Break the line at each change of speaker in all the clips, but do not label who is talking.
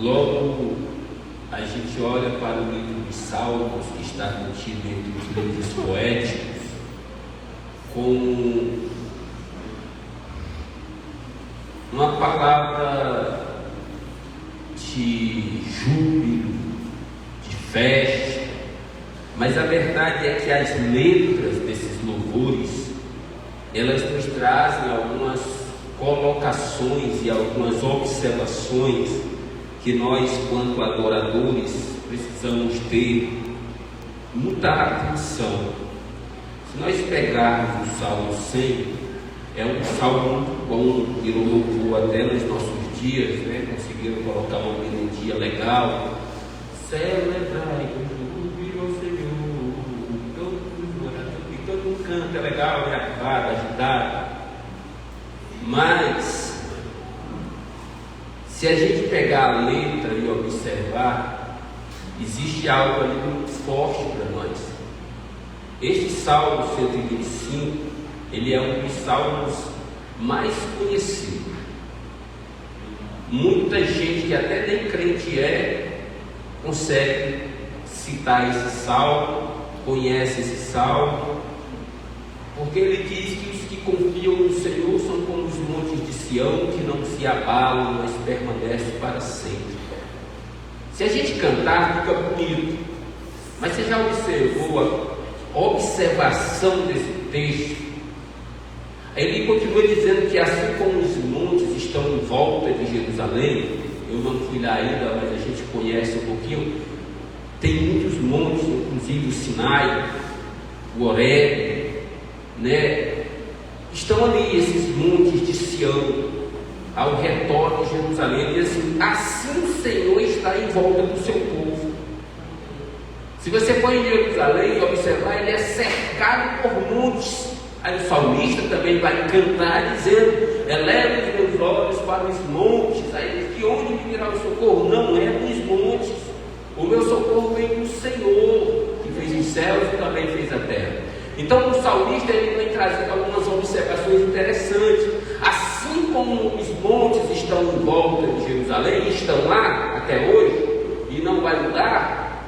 Logo, a gente olha para o livro de Salmos, que está contido entre os livros poéticos, com uma palavra de júbilo, de festa, mas a verdade é que as letras desses louvores, elas nos trazem algumas colocações e algumas observações que nós, quanto adoradores, precisamos ter muita atenção. Se nós pegarmos o Salmo 100, é um salmo muito bom, que louvou até nos nossos dias, né? Conseguiram colocar uma melodia legal. Celebrai com júbilo ao Senhor, e todo mundo canta, é legal, é acabado, agitado. Mas se a gente pegar a letra e observar, existe algo ali muito forte para nós. Este Salmo 125, ele é um dos salmos mais conhecidos. Muita gente que até nem crente consegue citar esse salmo, conhece esse salmo, porque ele diz que os que confiam no Senhor são como os montes de Sião, que não se abalam, mas permanecem para sempre. Se a gente cantar, fica bonito, mas você já observou a observação desse texto? Ele continua dizendo que assim como os montes estão em volta de Jerusalém, eu não fui lá ainda, mas a gente conhece um pouquinho, tem muitos montes, inclusive o Sinai, o Horebe, né? Estão ali esses montes de Sião, ao redor de Jerusalém, e assim o Senhor está em volta do seu povo. Se você for em Jerusalém e observar, ele é cercado por montes. Aí o salmista também vai cantar dizendo: eleva os meus olhos para os montes. Aí de onde me virá o socorro? Não é dos montes. O meu socorro vem do Senhor, que fez os céus e também fez a terra. Então o salmista ele vem trazendo algumas observações interessantes. Assim como os montes estão em volta de Jerusalém, estão lá até hoje, e não vai mudar,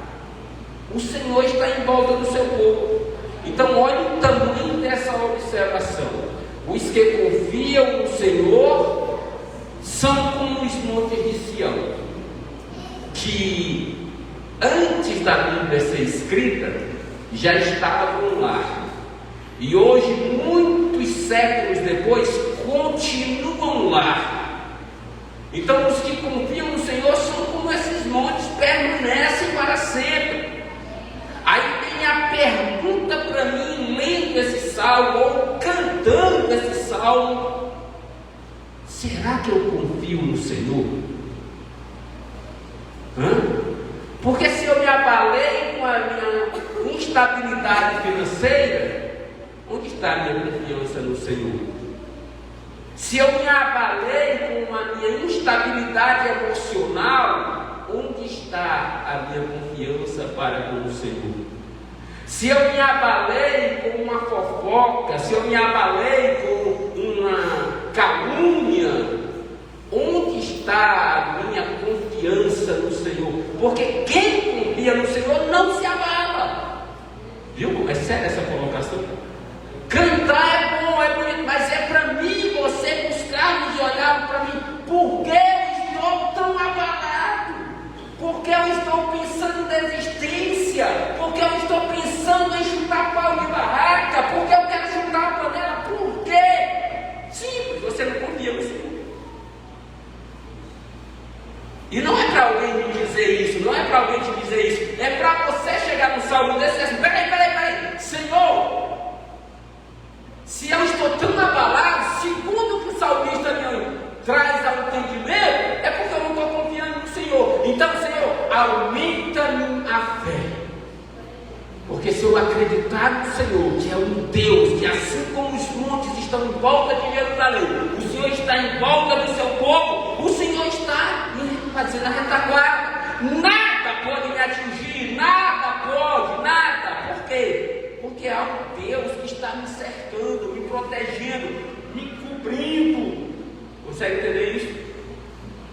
o Senhor está em volta do seu povo. Então olhe o tamanho dessa observação. Os que confiam no Senhor são como os montes de Sião, que antes da Bíblia ser escrita já estavam lá, e hoje, muitos séculos depois, continuam lá. Então os que confiam no Senhor são como esses montes, permanecem para sempre. Aí vem a pergunta para mim, lendo esse salmo ou cantando esse salmo: será que eu confio no Senhor? Porque se eu me abalei com a minha instabilidade financeira, onde está a minha confiança no Senhor? Se eu me abalei com a minha instabilidade emocional, onde está a minha confiança para com o Senhor? Se eu me abalei com uma fofoca, se eu me abalei com uma calúnia, onde está a minha confiança no Senhor? Porque quem confia no Senhor não se abala. Viu como é séria essa colocação? Cantar é bom, é bonito, mas é para mim, você buscar-nos e olhar para mim. Por que eu estou tão abalado? Porque eu estou pensando em desistência? Porque eu estou pensando em chutar pau de barraca? Porque eu quero chutar a panela? Por quê? Simples, você não confia no Senhor. E não é para alguém me dizer isso, não é para alguém te dizer isso, é para você chegar no salmo desse e dizer assim: peraí, Senhor, se eu estou tão abalado, segundo o que o salmista me traz ao entendimento, é porque eu não estou confiando no Senhor. Então, Senhor, aumenta-me a fé. Porque se eu acreditar no Senhor, que é um Deus, que assim como os montes estão em volta de Jerusalém, o Senhor está em volta do seu povo, o Senhor está fazendo a retaguarda. Nada pode me atingir, nada. Por quê? Porque há um Deus que está me cercando, me protegendo, me cobrindo. Consegue entender isso?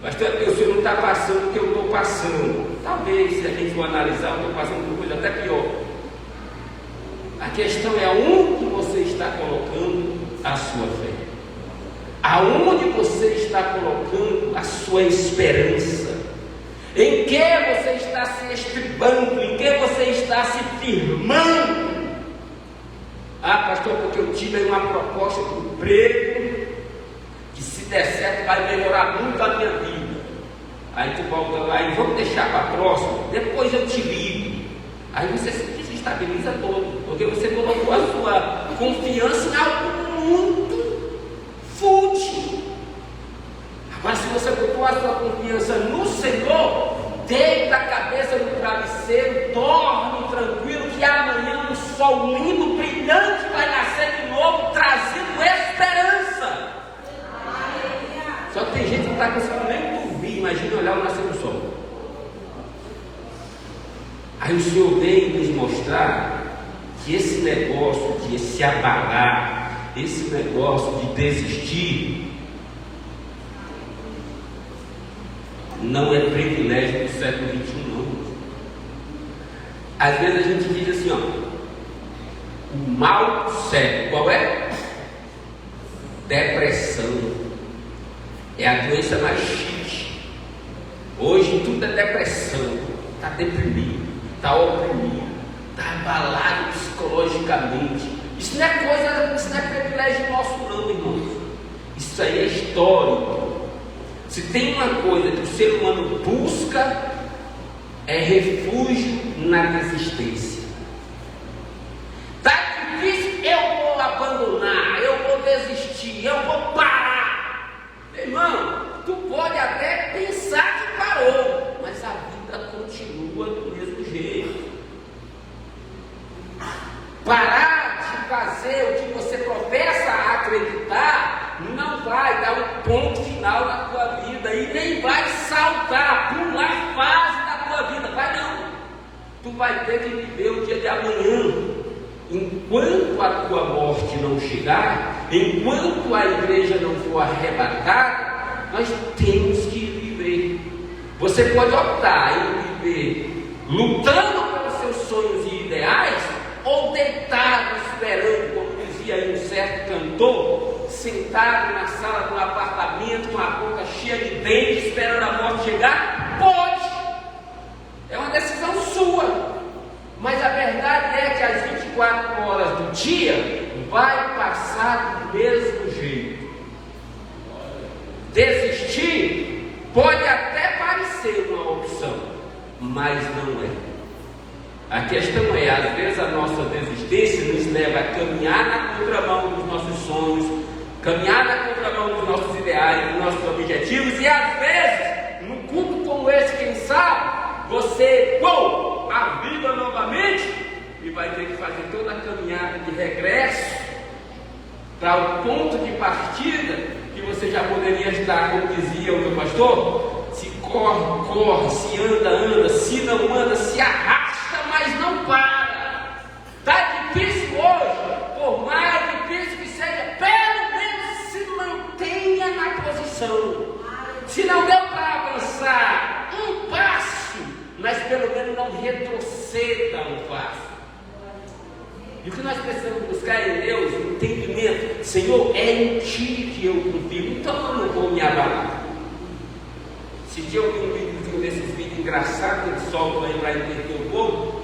Pastor, o Senhor não está passando porque eu estou passando. Talvez, se a gente for analisar, eu estou passando por coisa até pior. A questão é aonde você está colocando a sua fé. Aonde você está colocando a sua esperança. Em que você está se estribando, em que você está se firmando. Ah, pastor, porque eu tive uma proposta de emprego que, se der certo, vai melhorar muito a minha vida. Aí tu volta lá e vamos deixar para a próxima, depois eu te ligo. Aí você se desestabiliza todo, porque você colocou a sua confiança em algo muito fútil. Agora, se você botou a sua confiança no Senhor, deita a cabeça no travesseiro, dorme tranquilo, que amanhã um sol lindo, brilhante vai nascer de novo, trazendo esperança. Só que tem gente que não está conseguindo nem dormir, imagina olhar o nascer do sol. Aí o Senhor veio nos mostrar que esse negócio de se abalar, esse negócio de desistir, não é privilégio do século XXI, não. Às vezes a gente diz assim, ó, o mal do século, qual é? Depressão. É a doença mais chique. Hoje tudo é depressão. Está deprimido, está oprimido, está abalado psicologicamente. Isso não é privilégio nosso, não, irmãos. Isso aí é histórico. Se tem uma coisa que o ser humano busca, é refúgio na desistência. Está difícil, eu vou abandonar, eu vou desistir, eu vou parar. Meu irmão, tu pode até pensar que parou, mas a vida continua do mesmo jeito. Parar de fazer o que você professa acreditar não vai dar um ponto final na tua vida e nem vai saltar, pular fase da tua vida, vai não. Tu vai ter que viver o dia de amanhã. Enquanto a tua morte não chegar, enquanto a igreja não for arrebatada, nós temos que viver. Você pode optar em viver lutando pelos seus sonhos e ideais, ou deitado esperando, como dizia aí um certo cantor, sentado na sala do apartamento com a boca cheia de dentes, esperando a morte chegar? Pode! É uma decisão sua. Mas a verdade é que as 24 horas do dia vai passar do mesmo jeito. Desistir pode até parecer uma opção, mas não é. A questão é, às vezes a nossa desistência nos leva a caminhar na contramão dos nossos sonhos, caminhar na contramão dos nossos ideais, dos nossos objetivos, e às vezes, num culto como esse, quem sabe, você, aviva novamente e vai ter que fazer toda a caminhada de regresso para o ponto de partida que você já poderia estar, como dizia o meu pastor, se corre, corre, se anda, anda, se não anda, se arrasta, mas não para. Está difícil hoje, por mais difícil que seja, pelo menos se mantenha na posição. Se não deu para avançar um passo, mas pelo menos não retroceda um passo. E o que nós precisamos buscar em Deus, entendimento. Senhor, é em Ti que eu confio, então eu não vou me abalar. Esse dia eu vi um vídeo desses vídeos engraçados que eles soltam aí para entender o povo.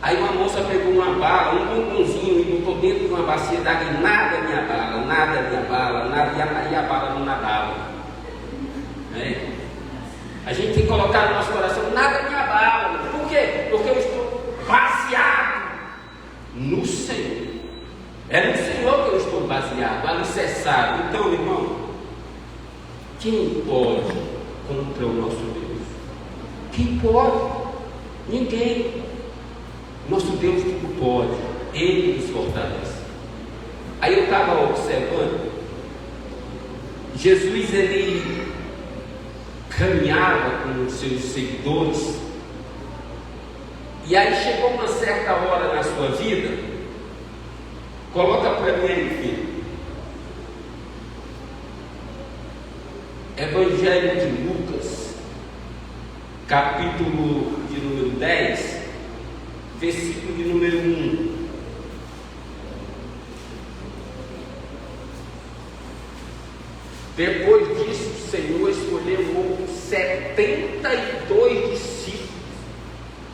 Aí uma moça pegou uma bala, um bombonzinho, e botou dentro de uma bacia d'água e nada me abala, nada me abala, nada, e a bala não nadava. A gente tem que colocar no nosso coração, nada me abala. Por quê? Porque eu estou baseado no Senhor. É no Senhor que eu estou baseado, alicerçado. Então, irmão, quem pode contra o nosso Deus? Quem pode? Ninguém. Nosso Deus tudo pode, Ele nos fortalece. Aí eu estava observando, Jesus, Ele caminhava com os seus seguidores, e aí chegou uma certa hora na sua vida. Coloca para mim aí, filho, Evangelho de Lucas, capítulo de número 10, versículo de número 1. Depois disso, o Senhor escolheu outros 72 discípulos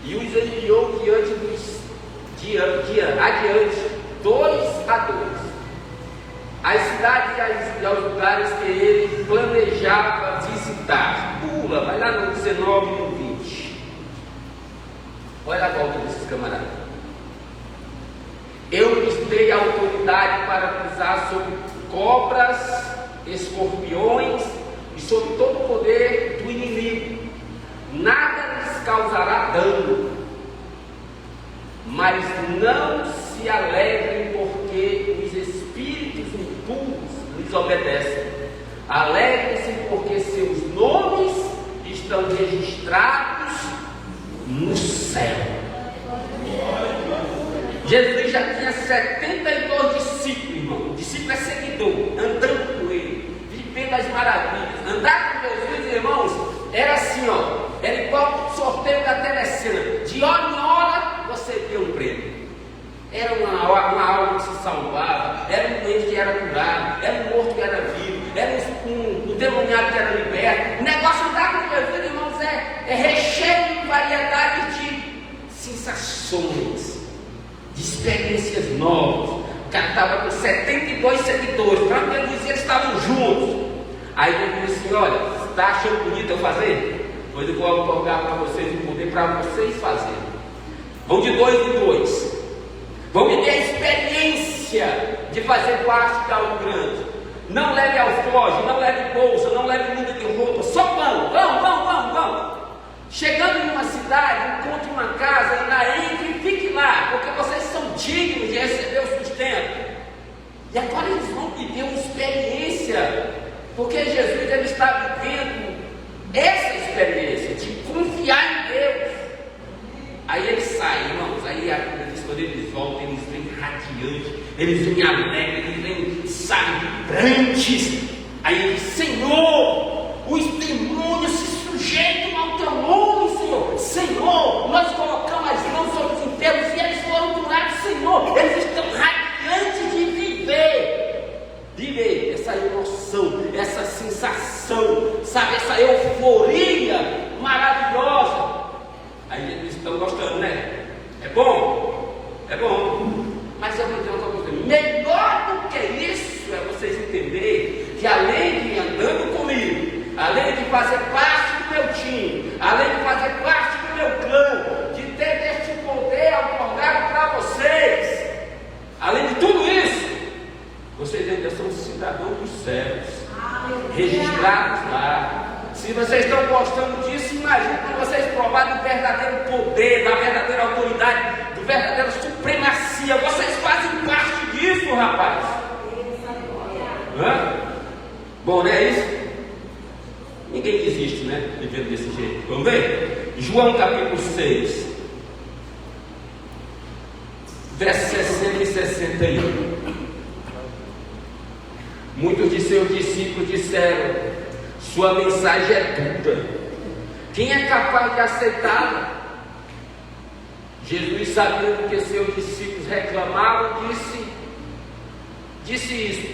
e os enviou adiante, 2 a 2, às cidades e aos lugares que ele planejava visitar. Pula, vai lá no 19 e no 20. Olha a volta desses camaradas. Eu lhes dei autoridade para pisar sobre cobras, escorpiões e sobre todo o poder do inimigo. Nada lhes causará dano. Mas não se alegrem porque os espíritos impuros lhes obedecem. Alegrem-se porque seus nomes estão registrados no céu. Jesus já tinha 72 discípulos, irmão. O discípulo é seguidor, andando com ele, vivendo as maravilhas. Andar com Jesus, irmãos, era assim, ó. Era igual o sorteio da telecena. De hora em hora você via um prêmio. Era uma alma que se salvava, era um doente que era curado, era um morto que era vivo, era um demoniado que era liberto. O negócio andar com Jesus, irmãos, é recheio de variedades de sensações, de experiências novas. O cara estava com 72 seguidores, quando ele dizia, eles estavam juntos. Aí ele disse assim: olha, está achando bonito eu fazer? Pois eu vou otorgar para vocês o poder para vocês fazerem. Vão de 2 em 2. Vão me ter a experiência de fazer parte de algo grande. Não leve alforje, não leve bolsa, não leve muda de roupa. Só vão. Chegando em uma cidade, encontre uma casa, ainda entre e fique lá, porque vocês são dignos de receber o sustento. E agora eles vão viver uma experiência, porque Jesus ele está vivendo essa experiência de confiar em Deus. Aí eles saem, irmãos. Aí a Bíblia diz: quando eles voltam, eles vêm radiantes, eles vêm alegres, eles vêm, sabe, vibrantes. Aí ele diz: Senhor, os demônios se sujeitam ao teu nome, Senhor. Senhor, nós colocamos as mãos sobre os enfermos e eles foram curados, Senhor. Eles estão radiantes de viver essa emoção, essa sensação, sabe, essa euforia maravilhosa. Aí eles estão gostando, né? É bom? É bom. Mas eu vou dizer uma coisa: melhor do que isso é vocês entenderem que, além de ir andando comigo, além de fazer parte do meu time, além de fazer parte do meu clã, de ter este poder otorgado para vocês, além de tudo isso, vocês ainda são cidadãos dos céus, registrados lá. Se vocês estão gostando disso, imagine quando vocês provarem do verdadeiro poder, da verdadeira autoridade, do verdadeira supremacia. Vocês fazem parte disso, rapaz. Bom, não é isso? Ninguém desiste, né? Vivendo desse jeito. Vamos ver? João capítulo 6, versos 60 e 61. Muitos de seus discípulos disseram: sua mensagem é dura, quem é capaz de aceitá-la? Jesus, sabendo que seus discípulos reclamavam, disse isso,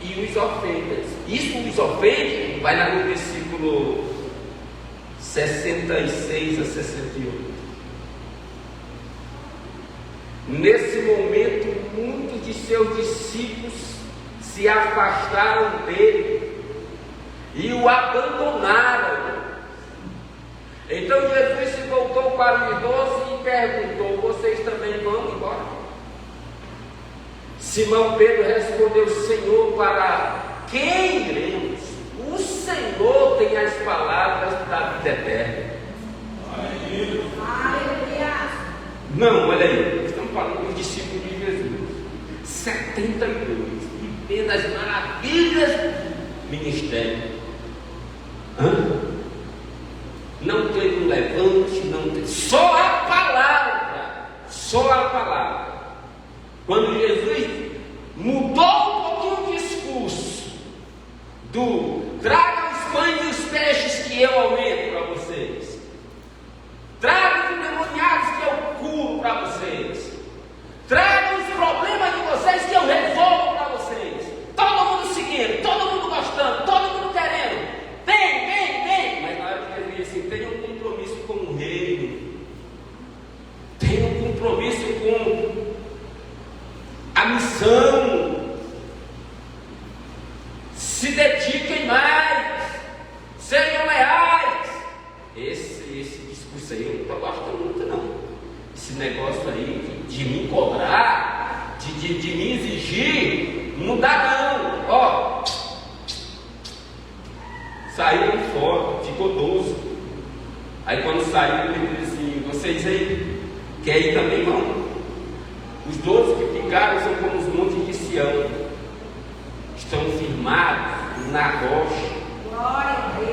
e os ofende. Isso os ofende? Vai lá no versículo 66 a 68. Nesse momento, muitos de seus discípulos se afastaram dele e o abandonaram. Então Jesus se voltou para os 12 e perguntou: vocês também vão embora? Simão Pedro respondeu: Senhor, para quem iremos? O Senhor tem as palavras da vida eterna. Não, olha aí, estamos falando dos discípulos de Jesus, 72, vivendo as maravilhas do ministério. Não teve um levante, não teve, só a palavra. Quando Jesus mudou um pouquinho o discurso do traga os pães e os peixes que eu aumento para vocês, Traga os endemoniados que eu curo para vocês. Traga os problemas de vocês que eu resolvo para vocês. Todo mundo seguindo, todo mundo gostando, todo mundo querendo. Vem. Mas na hora que ele diz assim, tenha um compromisso com o reino. Tenha um compromisso com a missão. Se dediquem mais. Sejam leais. Esse discurso aí eu não estou gostando muito não. Esse negócio aí de me cobrar, de me exigir, não dá não. Ó, saiu fora, ficou 12. Aí quando saiu, ele disse assim, vocês aí, querem ir também vão. Os 12 que ficaram são como os montes de Sião. Estão firmados na rocha.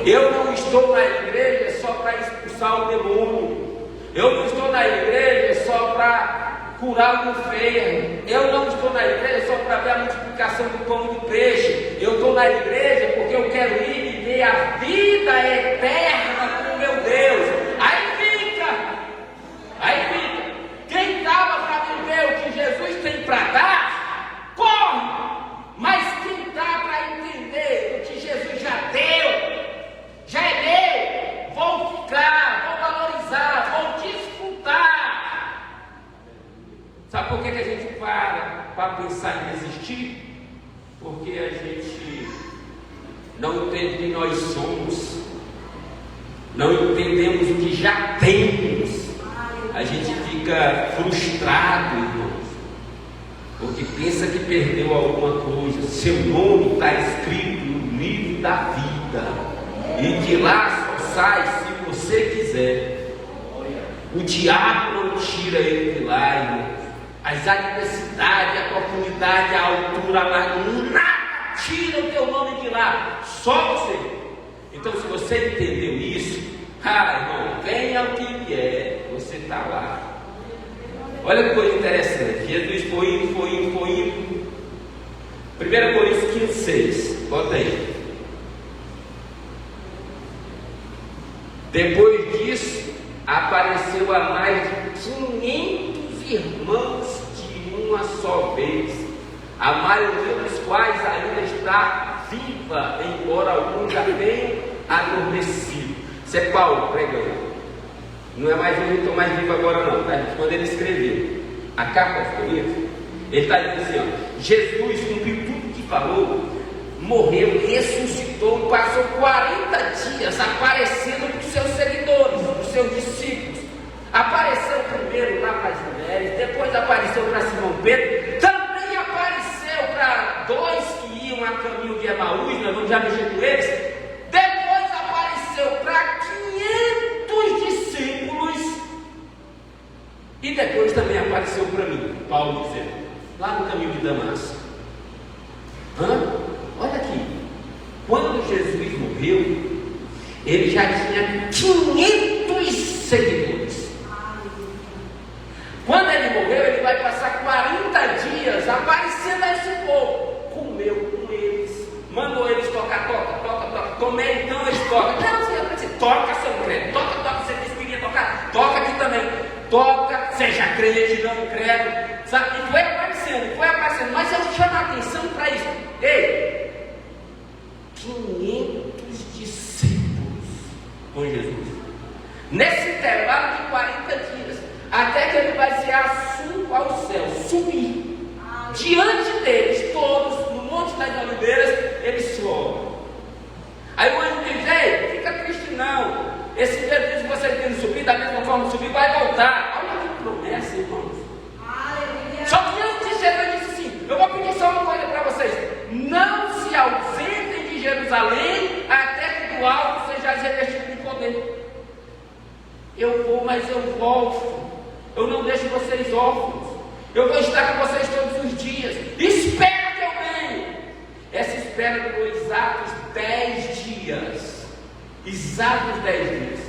Eu não estou na igreja só para expulsar o demônio. Eu não estou na igreja só para curar o enfermo. Eu não estou na igreja só para ver a multiplicação do pão e do peixe. Eu estou na igreja porque eu quero ir viver a vida eterna com meu Deus. Aí fica. Quem estava para viver o que Jesus tem para dar, corre. Mas quem está para entender o que Jesus já deu, já é meu, vou ficar, vou valorizar, vou desfrutar. Sabe por que a gente para pensar em desistir? Porque a gente não entende quem nós somos, não entendemos o que já temos. A gente fica frustrado, irmãos, porque pensa que perdeu alguma coisa. Seu nome está escrito no livro da vida, e de lá só sai se você quiser. O diabo não tira ele de lá, irmãos. As adversidades, a profundidade, a altura, nada tira o teu nome de lá, só você. Então, se você entendeu isso, irmão, venha o que vier, você está lá. Olha que coisa interessante. Jesus foi indo. 1 Coríntios 15:6. Bota aí. Depois disso, apareceu a mais de 500 irmãos de uma só vez, a maioria dos quais ainda está viva, embora alguns já tenham adormecido. Isso é Paulo pregando. Não é mais eu estou mais vivo agora não, tá? Quando ele escreveu a carta aos Coríntios, ele está dizendo assim, ó, Jesus cumpriu tudo que falou, morreu, ressuscitou, passou 40 dias aparecendo para os seus seguidores, para os seus discípulos. Apareceu primeiro lá para as mulheres, depois apareceu para Simão Pedro, também apareceu para 2 que iam a caminho de Emaús, nós vamos já mexer com eles. Depois apareceu para 500 discípulos, e depois também apareceu para mim, Paulo dizendo, lá no caminho de Damasco. Olha aqui, quando Jesus morreu, ele já tinha 500 seguidores. Quando ele morreu, ele vai passar 40 dias aparecendo a esse povo. Comeu com eles, mandou eles tocar, toca. Comer, então eles tocam. Não, você vai dizer, toca, seu crente, toca, você disse que queria tocar, toca aqui também. Toca, seja crente, não credo, sabe? E foi aparecendo, mas eu chamo a atenção para isso. Ei, 500 discípulos com Jesus, nesse intervalo de 40 dias, até que ele vai ser assunto ao céu, subir. Diante deles, todos, no Monte das Oliveiras, eles sobem. Aí o anjo diz, ei, fica triste não. Esse Jesus que você tem subir, da mesma forma subir, vai voltar. Olha que promessa, irmãos. Só que antes de Jesus disse assim, eu vou pedir só uma coisa para vocês. Não se ausentem de Jerusalém até que do alto seja revestido de poder. Eu vou, mas eu volto. Eu não deixo vocês órfãos. Eu vou estar com vocês todos os dias. Espera que eu venho. Essa espera durou exatos 10 dias. Exatos 10 dias.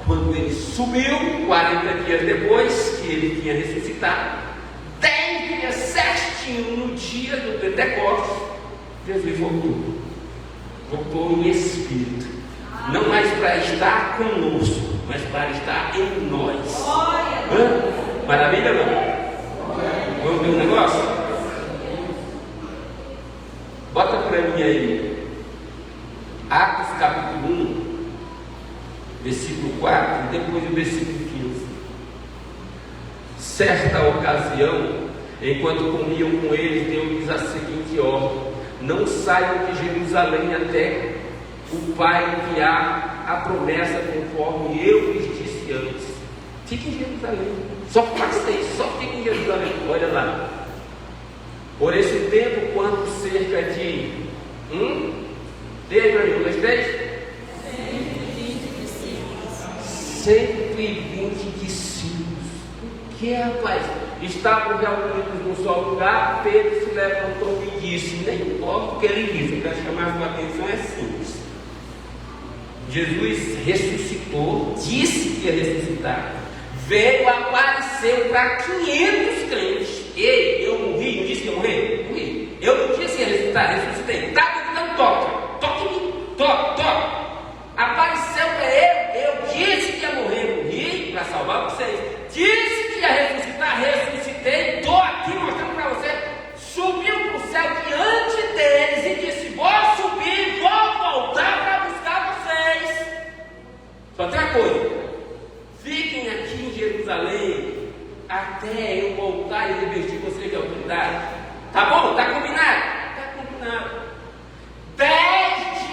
Quando ele subiu, 40 dias depois que ele tinha ressuscitado, 10 dias certinho no dia do Pentecostes, Jesus voltou em espírito, não mais para estar conosco, mas para estar em nós. Maravilha, não? Vamos ver um negócio? Bota para mim aí, Atos capítulo 1, versículo 4, e depois o versículo 15. Certa ocasião, enquanto comiam com eles, deu-lhes a seguinte ordem: não saiam de Jerusalém até o Pai enviar a promessa conforme eu lhes disse antes. Fique em Jerusalém, só faça isso, só fique em Jerusalém. Olha lá. Por esse tempo, quanto cerca de 120 discípulos. O que, rapaz? Estavam reunidos num só lugar. Pedro se levantou e disse: nem importa o que ele disse, para chamar a sua atenção é simples. Jesus ressuscitou, disse que ia ressuscitar, veio, apareceu para 500 crentes. Ei, eu morri, não disse que eu morri? Morri. Eu não disse que ia ressuscitar, ressuscitei. Está duvidando? Toque em mim, toque. Apareceu para eu disse que ia morrer, morri para salvar vocês. Disse que ia ressuscitar, ressuscitei. Estou aqui mostrando para você. Subiu para o céu diante deles e disse: vou subir, vou voltar para buscar vocês. Só tem uma coisa: fiquem aqui em Jerusalém até eu voltar e revestir vocês de autoridade. Tá bom? Está combinado? Está combinado. 10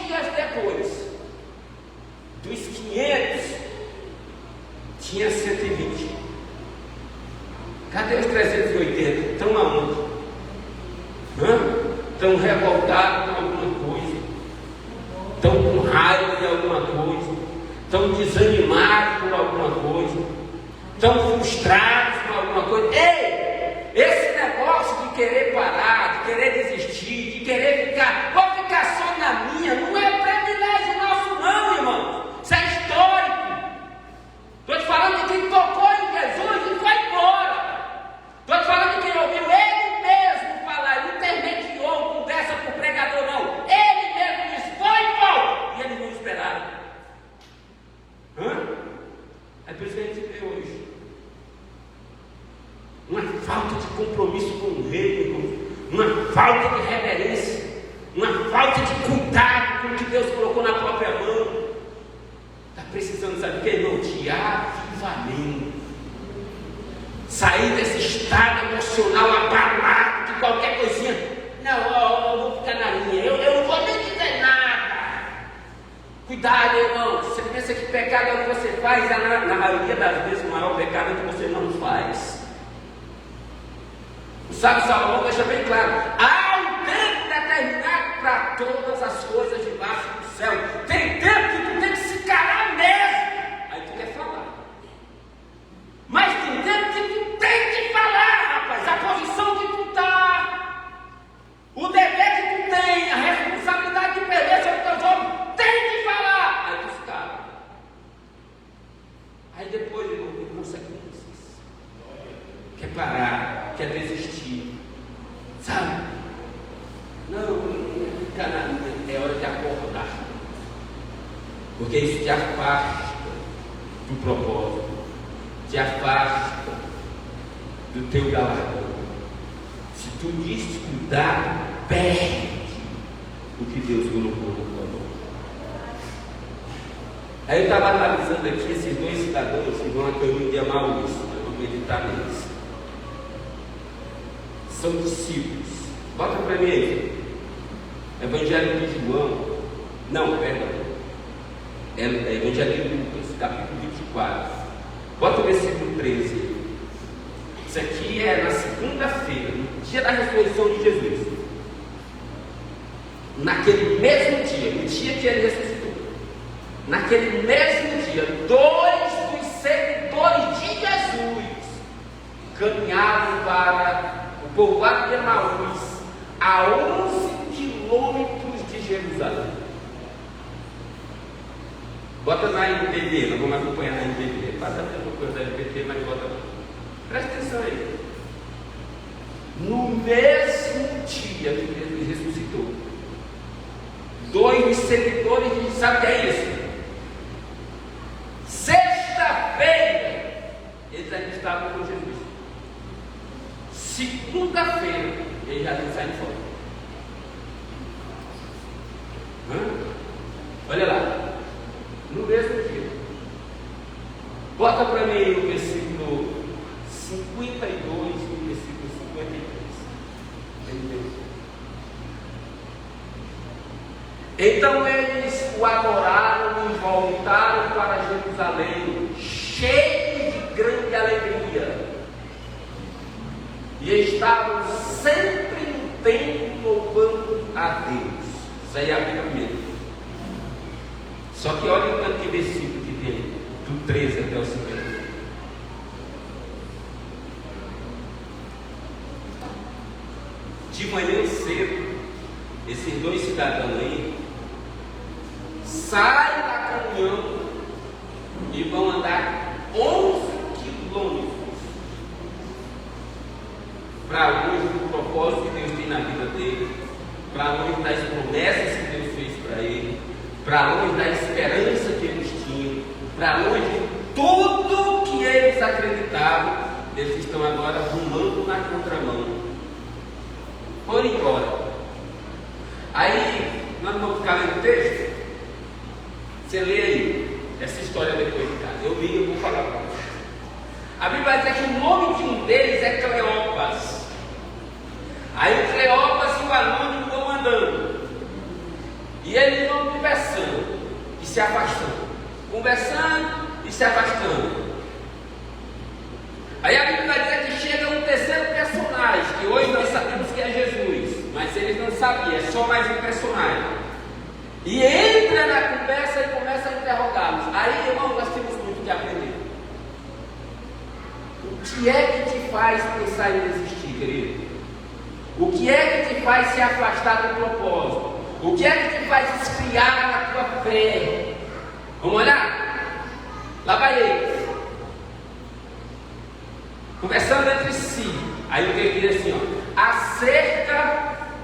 dias depois, dos 500, tinha 120. Cadê os 380? Estão aonde? Estão revoltados com alguma coisa, estão com raiva de alguma coisa, estão desanimados por alguma coisa, estão frustrados por alguma coisa. Ei, esse negócio de querer parar, de querer desistir, de querer ficar, vou ficar só na minha, não é privilégio nosso não, irmão. Isso é histórico. Estou te falando de quem tocou em Jesus e foi embora. Estou te falando de quem ouviu ele mesmo falar, não intermediou conversa com o pregador não. Ele mesmo disse: foi embora. E eles não esperaram. É por isso que a gente vê hoje uma falta de compromisso com o rei, irmão. Uma falta de reverência, uma falta de cuidado com o que Deus colocou na própria mão. Está precisando, sabe o que, irmão? De avivamento. Sair desse estado emocional abalado de qualquer coisinha. Não, eu vou ficar na minha, eu não vou nem dizer nada. Cuidado, irmão. Você pensa que pecado é o que você faz, na maioria das vezes o maior pecado é o que você não faz. O sábio Salomão deixa bem claro: há um tempo determinado para todas as coisas debaixo do céu. Tem tempo que tu tem que se calar mesmo. Aí tu quer falar. Mas tem tempo que tu tem que falar, rapaz. A posição que tu está, o dever que tu tem, a responsabilidade de perder sobre teus ombros, tem que falar. Aí tu se cala. Aí depois, irmão, tem consequências. Quer parar, quer desistir, sabe? Não, fica na minha, é hora de acordar, porque isso te afasta do propósito, te afasta do teu galardão. Se tu descuidar, perde o que Deus colocou no tua mão. Aí eu estava analisando aqui esses dois cidadãos que vão a caminho de Emaús, eu vou meditar neles. São discípulos. Bota para mim aí. Evangelho de João. Não, perdão. Evangelho de Lucas, capítulo 24. Bota o versículo 13. Isso aqui é na segunda-feira, no dia da ressurreição de Jesus. Naquele mesmo dia, no dia que ele ressuscitou. Naquele mesmo dia, 2 dos seguidores de Jesus caminhavam para o povoado de Emaús, a 11 quilômetros de Jerusalém. Bota na NBT, nós vamos acompanhar na NBT. Faz a mesma coisa da NBT, mas bota lá. Presta atenção aí. No mesmo dia que Jesus ressuscitou, 2 dos seguidores de, sabe o que é isso? Olha lá, no mesmo dia. Bota para mim o versículo 52 e o versículo 53. Então eles o adoraram e voltaram para Jerusalém, cheios de grande alegria, e estavam sempre no templo louvando a Deus. Isso aí é a Bíblia mesmo. Só que olha o tanto de versículo que tem, do 13 até o 50. De manhã cedo, esses dois cidadãos aí saem da caminhão e vão andar 11 quilômetros para longe do propósito que Deus tem na vida dele, para longe das promessas que Deus fez para ele, para longe da esperança que eles tinham, para longe de tudo que eles acreditavam. Eles estão agora rumando na contramão. Foram embora. Aí, nós vamos ficar lendo o texto. Você lê aí essa história depois de casa. Eu li e eu vou falar para você. A Bíblia vai dizer que o nome de um deles é Cleopas. Aí o Cleopas e o aluno vão andando. E eles vão conversando e se afastando. Conversando e se afastando. Aí a Bíblia vai dizer que chega um terceiro personagem, que hoje nós sabemos que é Jesus, mas eles não sabiam, é só mais um personagem. E entra na conversa e começa a interrogá-los. Aí, irmão, nós temos muito que aprender. O que é que te faz pensar em desistir, querido? O que é que te faz se afastar do propósito? O que é que te faz esfriar na tua fé? Vamos olhar? Lá vai eles, conversando entre si. Aí o que diz assim, ó, acerca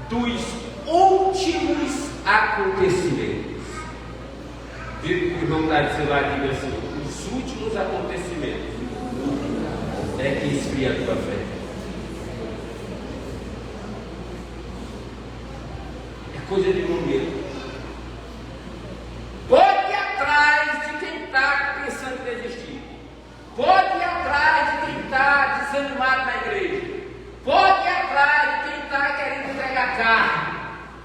dos últimos acontecimentos. Diga que o irmão está dizendo lá, diga assim, os últimos acontecimentos é que esfria a tua fé. É coisa de momento. Pode ir atrás de quem está pensando em desistir. Pode ir atrás de quem está desanimado na igreja. Pode ir atrás de quem está querendo entregar carne.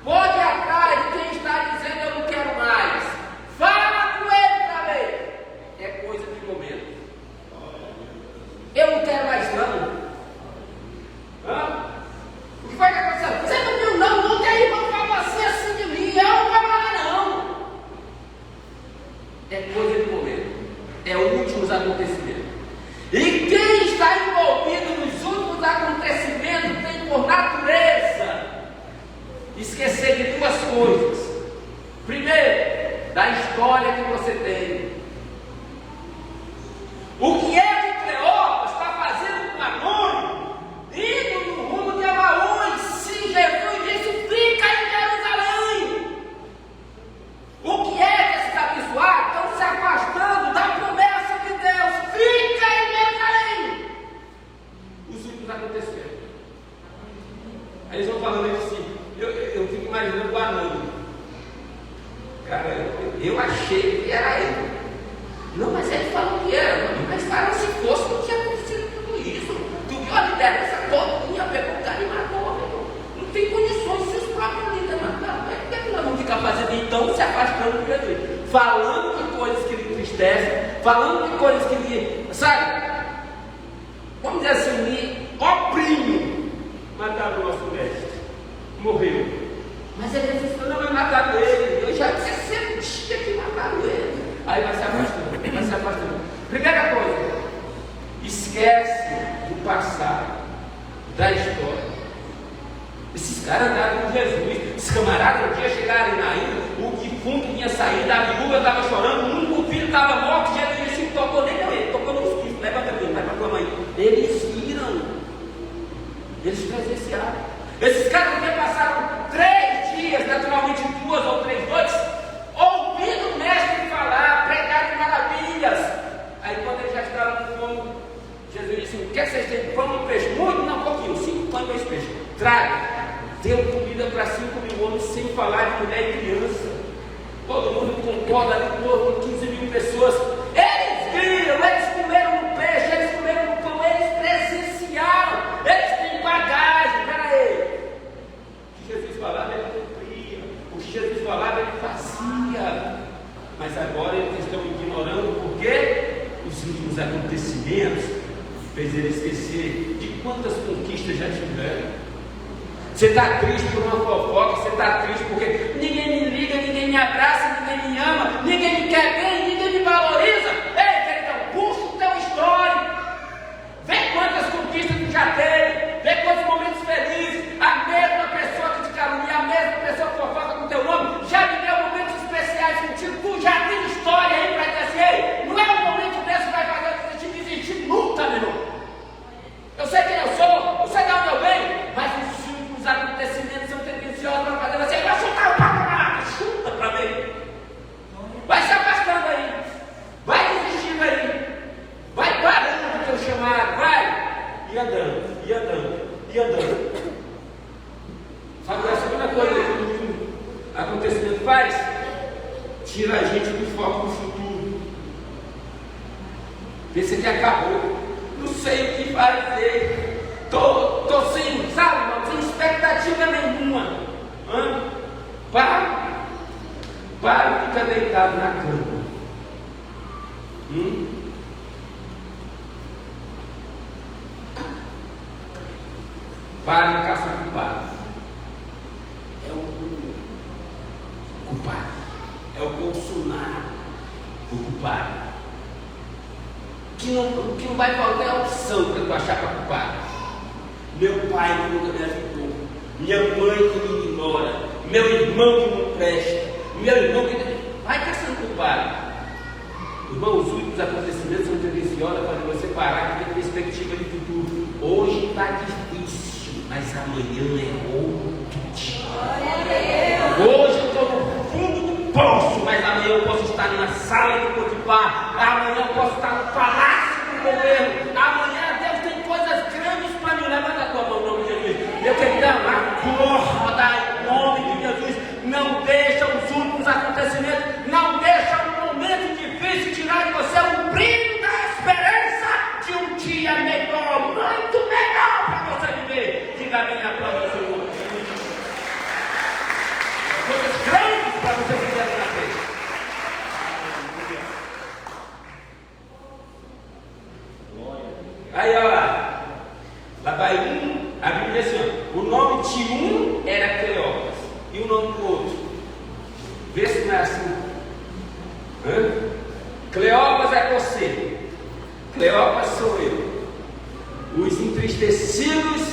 Pode ir atrás de quem está dizendo eu não quero mais. Fala com ele para ver. É coisa de momento. Eu não quero mais não. Hã? O que vai acontecer? Você não viu não? Não tem irmão para você assim de mim. Eu não vou lá não. É coisa de momento. É os últimos acontecimentos. E quem está envolvido nos últimos acontecimentos tem por natureza esquecer de duas coisas. Primeiro, da história que você tem. O que é que Cleopas está fazendo com Anônimo, indo no rumo de Emaús, se Jesus disse, fica em Jerusalém? O que é que esses abençoados estão se afastando da promessa de Deus? Fica em Jerusalém. Os últimos acontecimentos. Aí eles vão falando assim, eu fico imaginando o Anônimo. Cara, eu achei que era ele. Não, mas ele falou que era. Mas cara, se fosse, não tinha acontecido tudo isso. Tu viu a liderança todinha, pegou o cara e matou. Meu. Não tem condições se os próprios líderes mataram. Mas por que nós vamos ficar fazendo então, se afastando de Jesus? Falando de coisas que lhe entristecem, falando de coisas que lhe, sabe? Vamos dizer assim, lhe oprimem. Mataram o nosso mestre. Morreu. Mas ele disse, não, mas mataram ele. Eu já disse, que mataram ele. Aí vai se afastando, vai se afastando. Primeira coisa, esquece do passado, da história. Esses caras andaram com Jesus. Esses camaradas um dia chegaram na ilha, o defunto tinha saído, a viúva estava chorando, o único filho estava morto, Jesus disse, não tocou nem com ele, tocou nos filhos, leva também, vai para a tua mãe. Eles viram, eles presenciaram. Esses caras um dia passaram 3 dias, naturalmente 2 ou 3 noites, ouvindo o mestre falar, pregar em maravilhas. Aí quando eles já estavam com fome, Jesus disse, o que é que vocês têm? Pão e peixe? Muito, não, pouquinho, 5 pães e 2 peixes. Traga. Deu comida para 5.000 homens, sem falar de mulher e criança. Todo mundo com Pentecostes, ali em torno de 15 mil pessoas. Eles viram, eles comeram no peixe, eles comeram no pão, eles presenciaram, eles têm bagagem. Peraí, o que Jesus falava, ele cumpria, o que Jesus falava, ele fazia. Mas agora eles estão ignorando porque os últimos acontecimentos fez eles esquecer de quantas conquistas já tiveram. Você está triste por uma fofoca, você está triste porque ninguém me liga, ninguém me abraça, ninguém me ama, ninguém me quer bem, ninguém me valoriza. Ei, queridão, puxa o teu histórico, vê quantas conquistas tu já teve, vê quantos momentos felizes. A mesma pessoa que te calunia, a mesma pessoa que fofoca com teu nome, já viveu momentos especiais contigo. Tu já tem história aí para dizer assim, ei, não é um momento desse que vai fazer você te desistir nunca, meu irmão. Eu sei quem eu sou, eu sei de onde eu venho, mas os acontecimentos são tendenciosos para fazer você, vai chutar o papo, chuta para mim, vai se afastando aí, vai desistindo aí, vai parando do teu chamado, vai, e andando, e andando, e andando. Sabe a segunda coisa que o acontecimento faz? Tira a gente do foco do futuro. Pensa que acabou, não sei o que fazer. Tô sem, sabe, irmão, sem expectativa nenhuma. Para de ficar deitado na cama. Para de caçar culpado. É o culpado. É o Bolsonaro o culpado. Que não vai faltar opção para tu achar para culpado. Meu pai que nunca me ajudou, minha mãe que me ignora, meu irmão que não presta, meu irmão que... Vai caçando culpado. Irmão, os últimos acontecimentos são tendenciosos para você parar e ter perspectiva de futuro. Hoje está difícil, mas amanhã é outro dia. Hoje eu estou no fundo do poço, mas amanhã eu posso estar na sala do Potifar, amanhã eu posso estar no palácio do governo, amanhã Deus tem coisas grandes para mim. Levanta a tua mão em nome de Jesus. Meu queridão, acorda em nome de Jesus. Não deixa os últimos acontecimentos, não deixa um momento difícil tirar de você o brilho da esperança de um dia melhor, muito melhor para você viver. Diga a minha glória, Senhor. Coisas grandes para você viver na frente. Aí, olha lá vai a Bíblia diz assim, o nome de um era Cleópas, e o nome do outro, vê se não é assim. Cleópas é você, Cleópas sou eu. Os entristecidos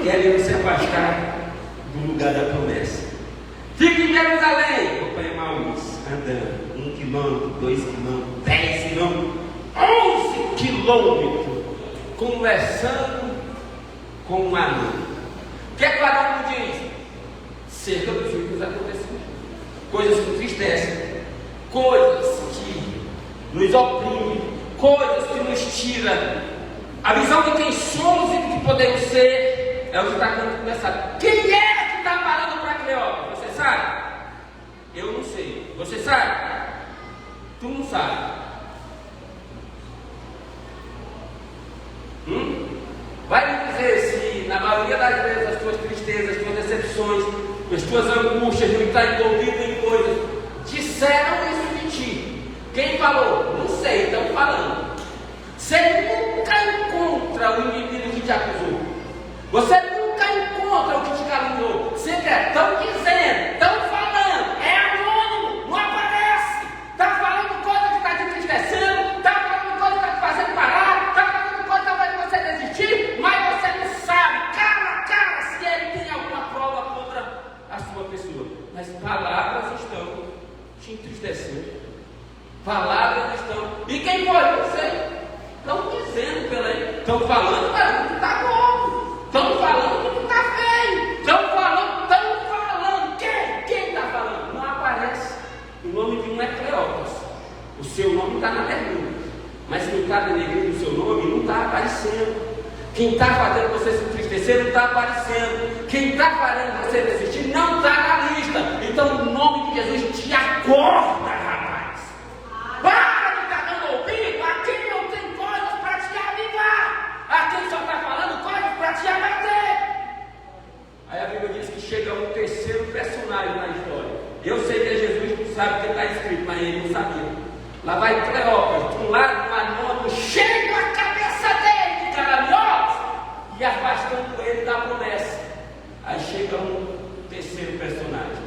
querem se afastar do lugar da promessa. Fique em Jerusalém, acompanha Maús, andando 1 quilômetro, 2 quilômetros, 10 quilômetros, 11 quilômetros, conversando com um anão. O que é que o anão diz? Cerca dos últimos acontecimentos, coisas que entristecem, coisas que nos oprimem, coisas que nos tiram a visão de quem somos e do que podemos ser. É o que está começando. Quem é que está falando para Cleópas? Você sabe? Eu não sei. Você sabe? Tu não sabe. Vai me dizer se na maioria das vezes as tuas tristezas, as tuas decepções, as tuas angústias de estar envolvido em coisas disseram isso de ti. Quem falou? Não sei, estão falando. Você nunca encontra o indivíduo que te acusou. Você nunca encontra o que te caluniou. Sempre estão dizendo, estão falando, é anônimo, não aparece. Está falando coisa que está te entristecendo, está falando coisa que está te fazendo parar, está falando coisa que vai você desistir, mas você não sabe, cara a cara, se ele tem alguma prova contra a sua pessoa. Mas palavras estão te entristecendo. Palavras estão. E quem foi? Você. Estão dizendo pela aí. Estão falando, mas não está bom. Estão falando que não está feio. Estão falando. Quem está falando? Não aparece. O nome de um é Cleópas. O seu nome está na pergunta. Mas quem está denegrindo o seu nome não está aparecendo. Quem está fazendo você se entristecer não está aparecendo. Quem está fazendo você desistir não está na lista. Então, o nome de Jesus te acorda. escrito, mas ele não sabia. Lá vai Cleópatra, de um lado, anônimo, cheio a cabeça dele de caraminhosos, e afastando ele da promessa. Aí chega um terceiro personagem.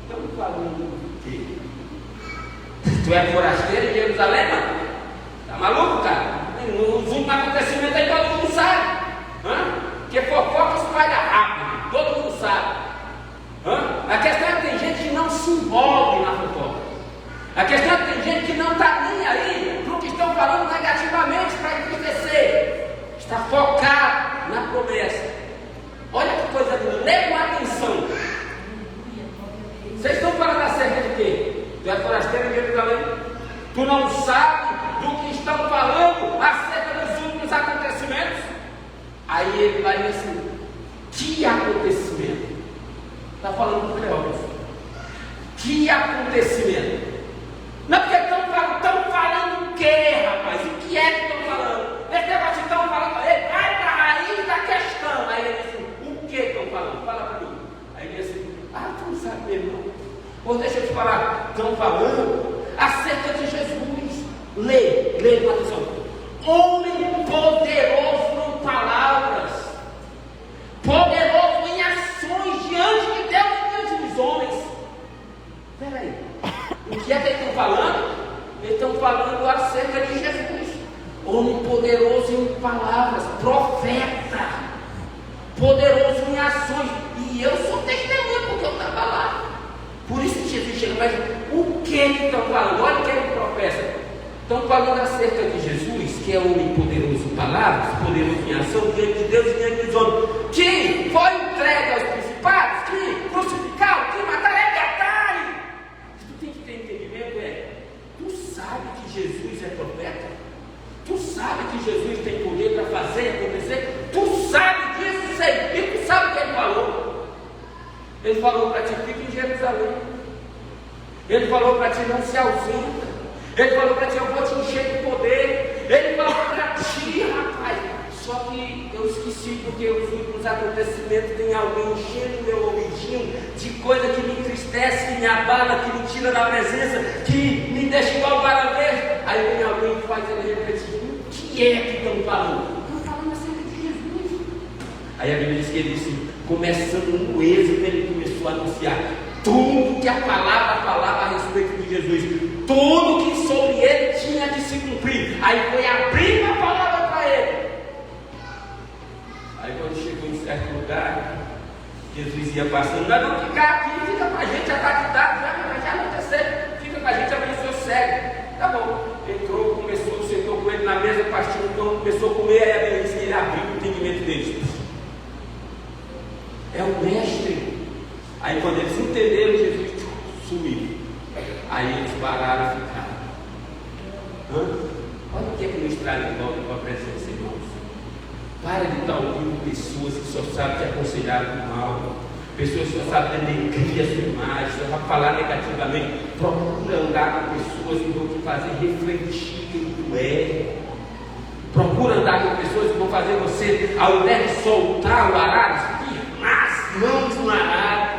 Estamos falando do quê? Tu é forasteiro em Jerusalém, mano? Tá maluco, cara? Os últimos acontecimentos aí todo mundo sabe. Porque fofoca espalha rápido, todo mundo sabe. A questão é que tem gente que não se envolve na fofoca. A questão é que tem gente que não está nem aí para o que estão falando negativamente para entristecer. Está focado na promessa. Olha que coisa linda, lê com atenção. Vocês estão falando acerca de quê? Tu é forasteiro em Jerusalém? Tu não sabe do que estão falando acerca dos últimos acontecimentos? Aí ele vai dizer assim: que acontecimento? Está falando com Cleópatra. Que acontecimento? Não, porque estão falando o quê, rapaz? O que é que estão falando? Esse negócio estão falando, vai para a raiz da questão. Aí ele diz assim: o que estão falando? Fala para mim. Aí ele diz assim: tu não sabe mesmo não. Ou deixa eu te falar, estão falando acerca de Jesus. Lê com atenção. Homem poderoso em palavras, poderoso em ações diante de Deus e diante dos homens. Espera aí, o que é que eles estão falando? Eles estão falando acerca de Jesus. Homem poderoso em palavras, profeta, poderoso em ações. E eu sou testemunha porque eu estava lá. Por isso que Jesus chega, mas o que estão falando? Olha o que ele professa. Estão falando acerca de Jesus, que é homem poderoso em palavras, poderoso em ação, diante de Deus e diante dos homens, que foi entregue aos principados, que crucificaram, que mataram, é detalhe. Tu tem que ter entendimento, tu sabe que Jesus é profeta, tu sabe que Jesus tem poder para fazer acontecer, tu sabe disso, sei, e tu sabe o que ele falou. Ele falou para ti: fica em Jerusalém. Ele falou para ti: não se ausenta. Ele falou para ti: eu vou te encher de poder. Ele falou para ti, rapaz. Só que eu esqueci, porque os últimos acontecimentos tem alguém enchendo meu ouvidinho de coisa que me entristece, que me abala, que me tira da presença, que me deixa igual para ver. Aí vem alguém e faz ele refletir: o que é que estão falando? Estão falando acerca de Jesus. Aí a Bíblia diz que ele disse, começando no Êxodo, ele começou a anunciar tudo que a palavra falava a respeito de Jesus, tudo que sobre ele tinha de se cumprir. Aí foi abrindo a palavra para ele. Aí quando chegou em certo lugar, Jesus ia passando: mas não ficar aqui, fica com a gente, já está de tarde, já anoitecer, fica com a gente, amanhã o senhor segue. Tá bom. Entrou, começou, sentou com ele na mesa, partiu o pão, começou a comer, aí a Bíblia diz que ele abriu o entendimento deles. É o mestre. Aí quando eles entenderam, Jesus sumiu. Aí eles pararam e ficaram: olha o que é que nos traz de volta com a presença, irmãos. Para de estar ouvindo pessoas que só sabem te aconselhar do mal, pessoas que só sabem denegrir a sua imagem, só sabem falar negativamente. Procura andar com pessoas que vão te fazer refletir quem tu é. Procura andar com pessoas que vão fazer você, ao invés de soltar o arado, as mãos no arado,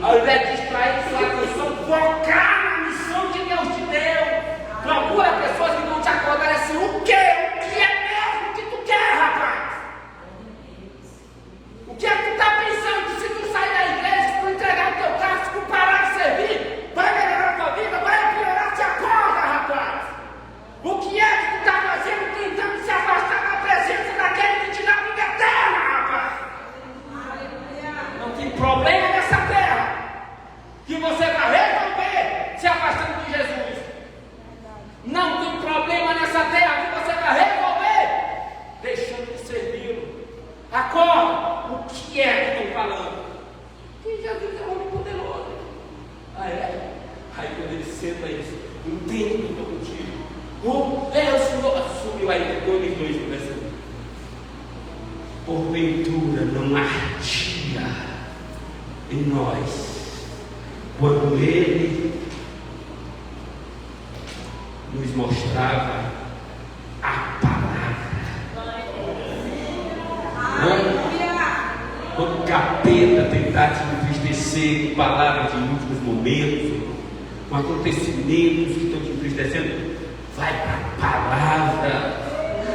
ao invés de distrair sua atenção, focar na missão que Deus te deu. Procura pessoas que vão te acordar assim: o que é mesmo que tu quer, rapaz? O que é que tu está pensando? Que se tu sair da igreja, se tu entregar o teu carro, se tu parar de servir, vai melhorar a tua vida, vai piorar, te acorda, rapaz. O que é que tu está fazendo, tentando se afastar da presença daquele que te dá vida eterna, rapaz? Não tem problema nessa terra que você vai resolver se afastando de Jesus. Não tem problema nessa terra que você vai resolver deixando de servi-lo. Acorda. O que é que estão falando? Que Jesus é um homem poderoso. É? Aí quando ele senta isso, entende que eu estou contigo. O Senhor subiu aí, ficou eles dois conversando. Porventura não ardia em nós quando ele nos mostrava a palavra. Quando o capeta tentar te entristecer com palavras de últimos momentos, com acontecimentos que estão te entristecendo, vai para a palavra.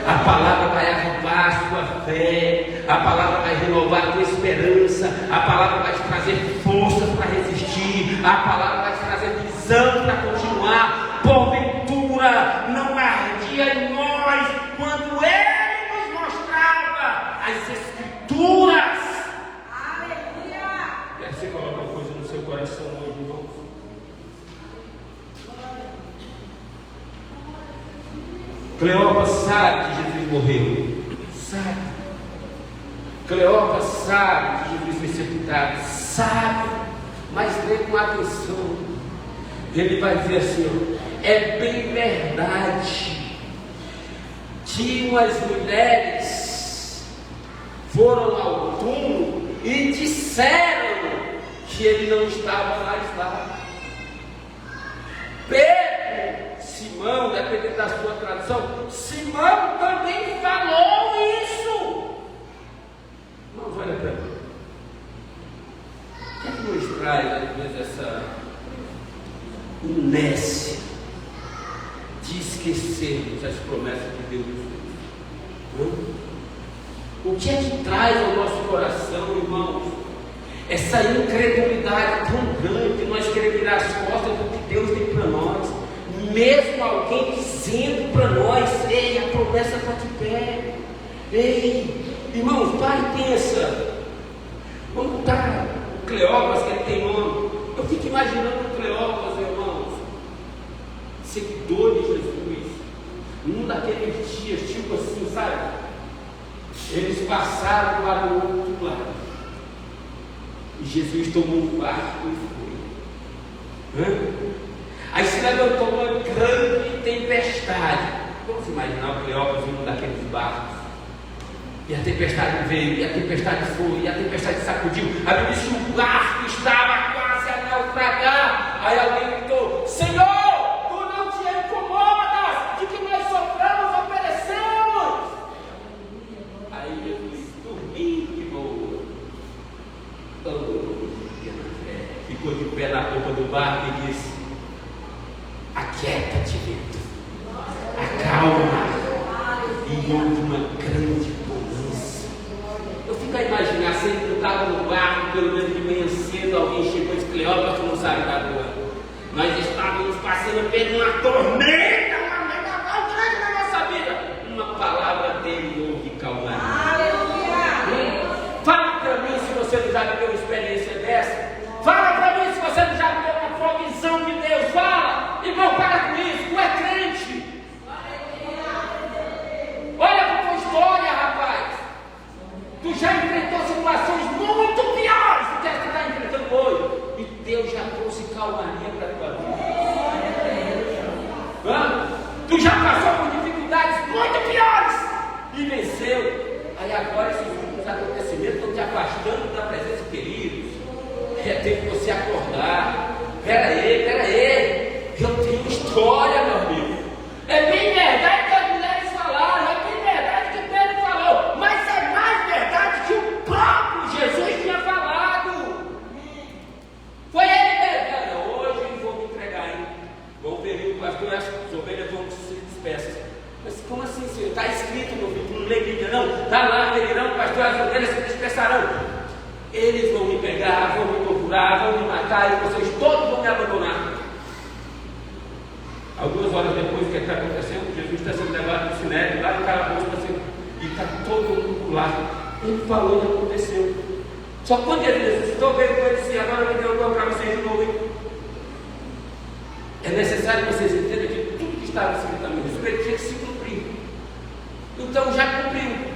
A palavra vai avivar a sua fé, a palavra vai renovar a tua esperança, a palavra vai te trazer forças para resistir, a palavra vai te trazer visão para continuar. Porventura não ardia em nós quando Ele nos mostrava as Escrituras. Aleluia! Quer você colocar uma coisa no seu coração hoje, irmão? Cleópatra sabe que Jesus morreu, sabe. Cleópatra sabe que Jesus foi sepultado, sabe, mas lê com atenção. Ele vai dizer assim, ó, é bem verdade que umas mulheres foram ao túmulo e disseram que ele não estava mais lá. Pedro, Simão, dependendo da sua tradução, Simão também falou isso. Não olha para mim. O que é que nos traz, às vezes, essa inércia de esquecermos as promessas de Deus? O que é que traz ao nosso coração, irmãos, essa incredulidade tão grande que nós queremos virar as costas do que Deus tem para nós? Mesmo alguém dizendo para nós, ei, a promessa está de pé. Ei, irmãos, para e pensa. Vamos botar o Cleópatra, que ele tem nome. Eu fico imaginando o Cleópatra, irmãos, seguidor de Jesus, num daqueles dias, tipo assim, sabe? Eles passaram para o outro lado. E Jesus tomou um barco e foi. Aí se levantou uma grande tempestade. Vamos imaginar o Cleópatra vindo daqueles barcos. E a tempestade veio, e a tempestade foi, e a tempestade sacudiu. A Bíblia diz que o barco estava quase a naufragar. Aí alguém gritou: Senhor, tu não te incomodas de que nós soframos ou perecemos? Aí Jesus, dormindo de boa, ficou de pé na polpa do barco e disse: aquieta-te, vento, acalma. E houve uma grande bonança. Eu fico a imaginar, se ele não estava no barco, pelo menos de manhã cedo, alguém chegou e disse: Cleópatra, tu não sabe da rua. Nós estávamos passando por uma tormenta, uma vendaval grande na nossa vida. Uma palavra dele houve calmaria. Fala para mim se você não já viveu uma experiência dessa. Fala para mim se você não já viveu uma provisão de Deus. Fala, irmão, para com isso, tu é crente. Olha para a tua história, rapaz. Tu já enfrentou situações muito piores do que as que está enfrentando hoje. E Deus já trouxe calmaria para a tua vida. Tu já passou por dificuldades muito piores e venceu. Aí agora esses últimos acontecimentos estão te afastando da presença de queridos. É tempo de você acordar. Pera aí, eu tenho história, meu amigo. É bem verdade que as mulheres falaram, é bem verdade que Pedro falou, mas é mais verdade que o próprio Jesus tinha falado. Foi ele mesmo. Hoje eu vou me entregar, hein? Vamos ver o pastor, as ovelhas vão se dispersar. Mas como assim, senhor? Está escrito no livro, não lê Bíblia não? Está lá, verão, pastor, as ovelhas se dispersarão. Eles vão me pegar, vão me torturar, vão me matar e vocês todos vão me abandonar. Algumas horas depois, o que está acontecendo? Jesus está sendo levado para o Sinédrio, lá no calabouço, e está todo mundo lá. Ele falou e aconteceu. Só que quando ele ressuscitou, veio com ele assim: agora eu vou para vocês de novo. É necessário que vocês entendam que tudo que estava escrito na Bíblia tinha que se cumprir. Então já cumpriu.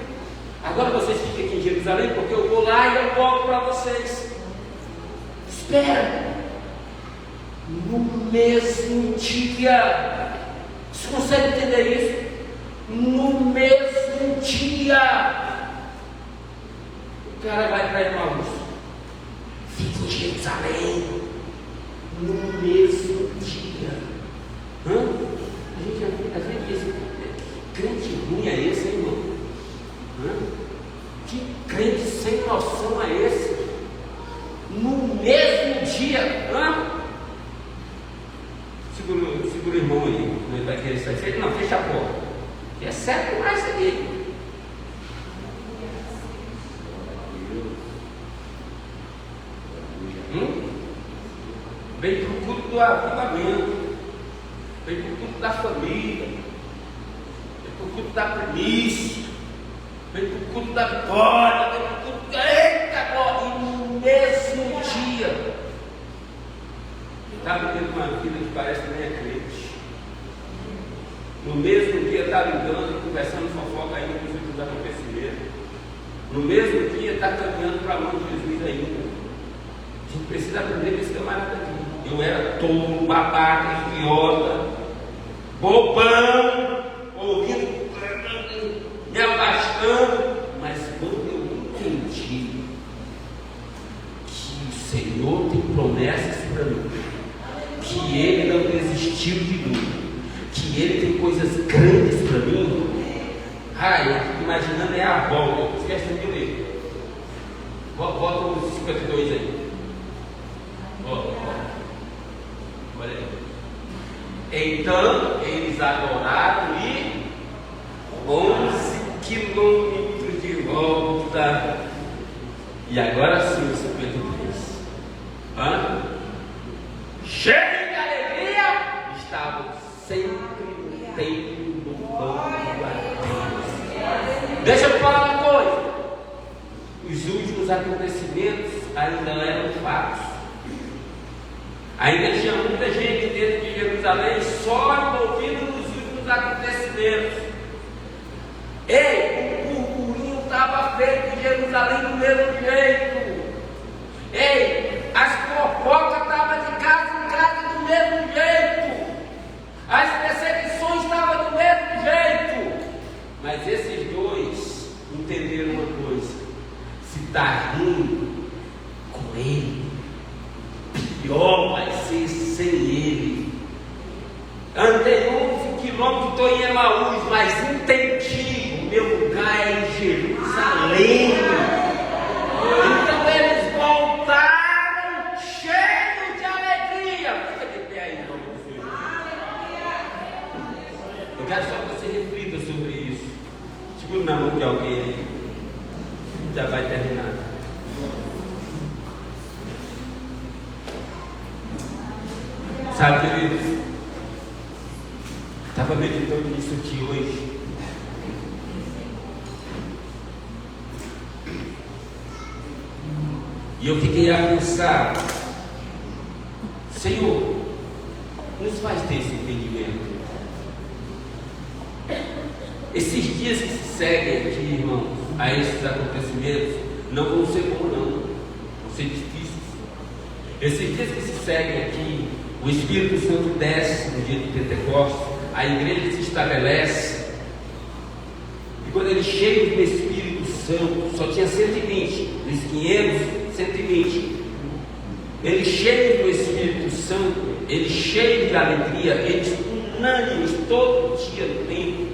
Agora vocês fiquem aqui em Jerusalém, porque eu vou lá e eu volto para vocês. Espera. No mesmo dia. Você consegue entender isso? No mesmo dia. O cara vai para Emaús. Fica em Jerusalém. No mesmo dia. A gente diz: que crente ruim é esse, hein, irmão? Que crente sem noção é esse? No mesmo dia, o irmão aí, não vai querer sair. Não, fecha a porta. Que é certo demais isso aqui. Vem para o culto do avivamento, vem para o culto da família, vem para o culto da primícia, vem para o culto da vitória, vem para o culto da... Eita, agora! E no mesmo dia, estava tendo uma vida que parece que nem é crente. No mesmo dia está ligando, conversando fofoca ainda com os últimos acontecimentos. No mesmo dia está caminhando para a mão de Jesus ainda. A gente precisa aprender com esse camarada aqui. Eu era tolo, babaca, idiota, bobão, ouvindo, me afastando. Mas quando eu entendi que o Senhor tem promessas para mim, que Ele não desistiu de mim, que Ele tem coisas grandes para mim, eu fico imaginando a volta. Eu esqueci de ler. Bota os 52 aí. Olha aí. Então eles adoraram e 11 quilômetros de volta. E agora sim o 53. Cheio de alegria, estavam sempre no templo do banco a Deus. Deixa eu falar uma coisa. Os últimos acontecimentos ainda eram fatos. Ainda tinha muita gente dentro de Jerusalém só envolvida nos últimos acontecimentos. Ei, o burburinho estava feito em Jerusalém do mesmo jeito. Ei, as fofocas estavam de casa em casa do mesmo jeito. As perseguições estavam do mesmo jeito. Mas esses dois entenderam uma coisa: se está ruim com ele, pior vai ser sem ele. Andei 11 quilômetros, estou em Emaús, mas entendi, o meu lugar é em Jerusalém. Então eles voltaram cheios de alegria. Fica de pé aí, irmão. Eu quero só que você reflita sobre isso. Segura na mão de alguém aí. Já vai terminar. Sabe, queridos, estava meditando nisso aqui hoje. E eu fiquei a pensar: Senhor, nos faz ter esse entendimento. Esses dias que se seguem aqui, irmãos, a esses acontecimentos, não vão ser bons, não. Vão ser difíceis. Esses dias que se seguem aqui, o Espírito Santo desce no dia de Pentecostes, a igreja se estabelece, e quando ele chega do Espírito Santo, só tinha 120, dos 500, 120. Ele cheio do Espírito Santo, ele cheio de alegria, eles unânimes todo dia no templo.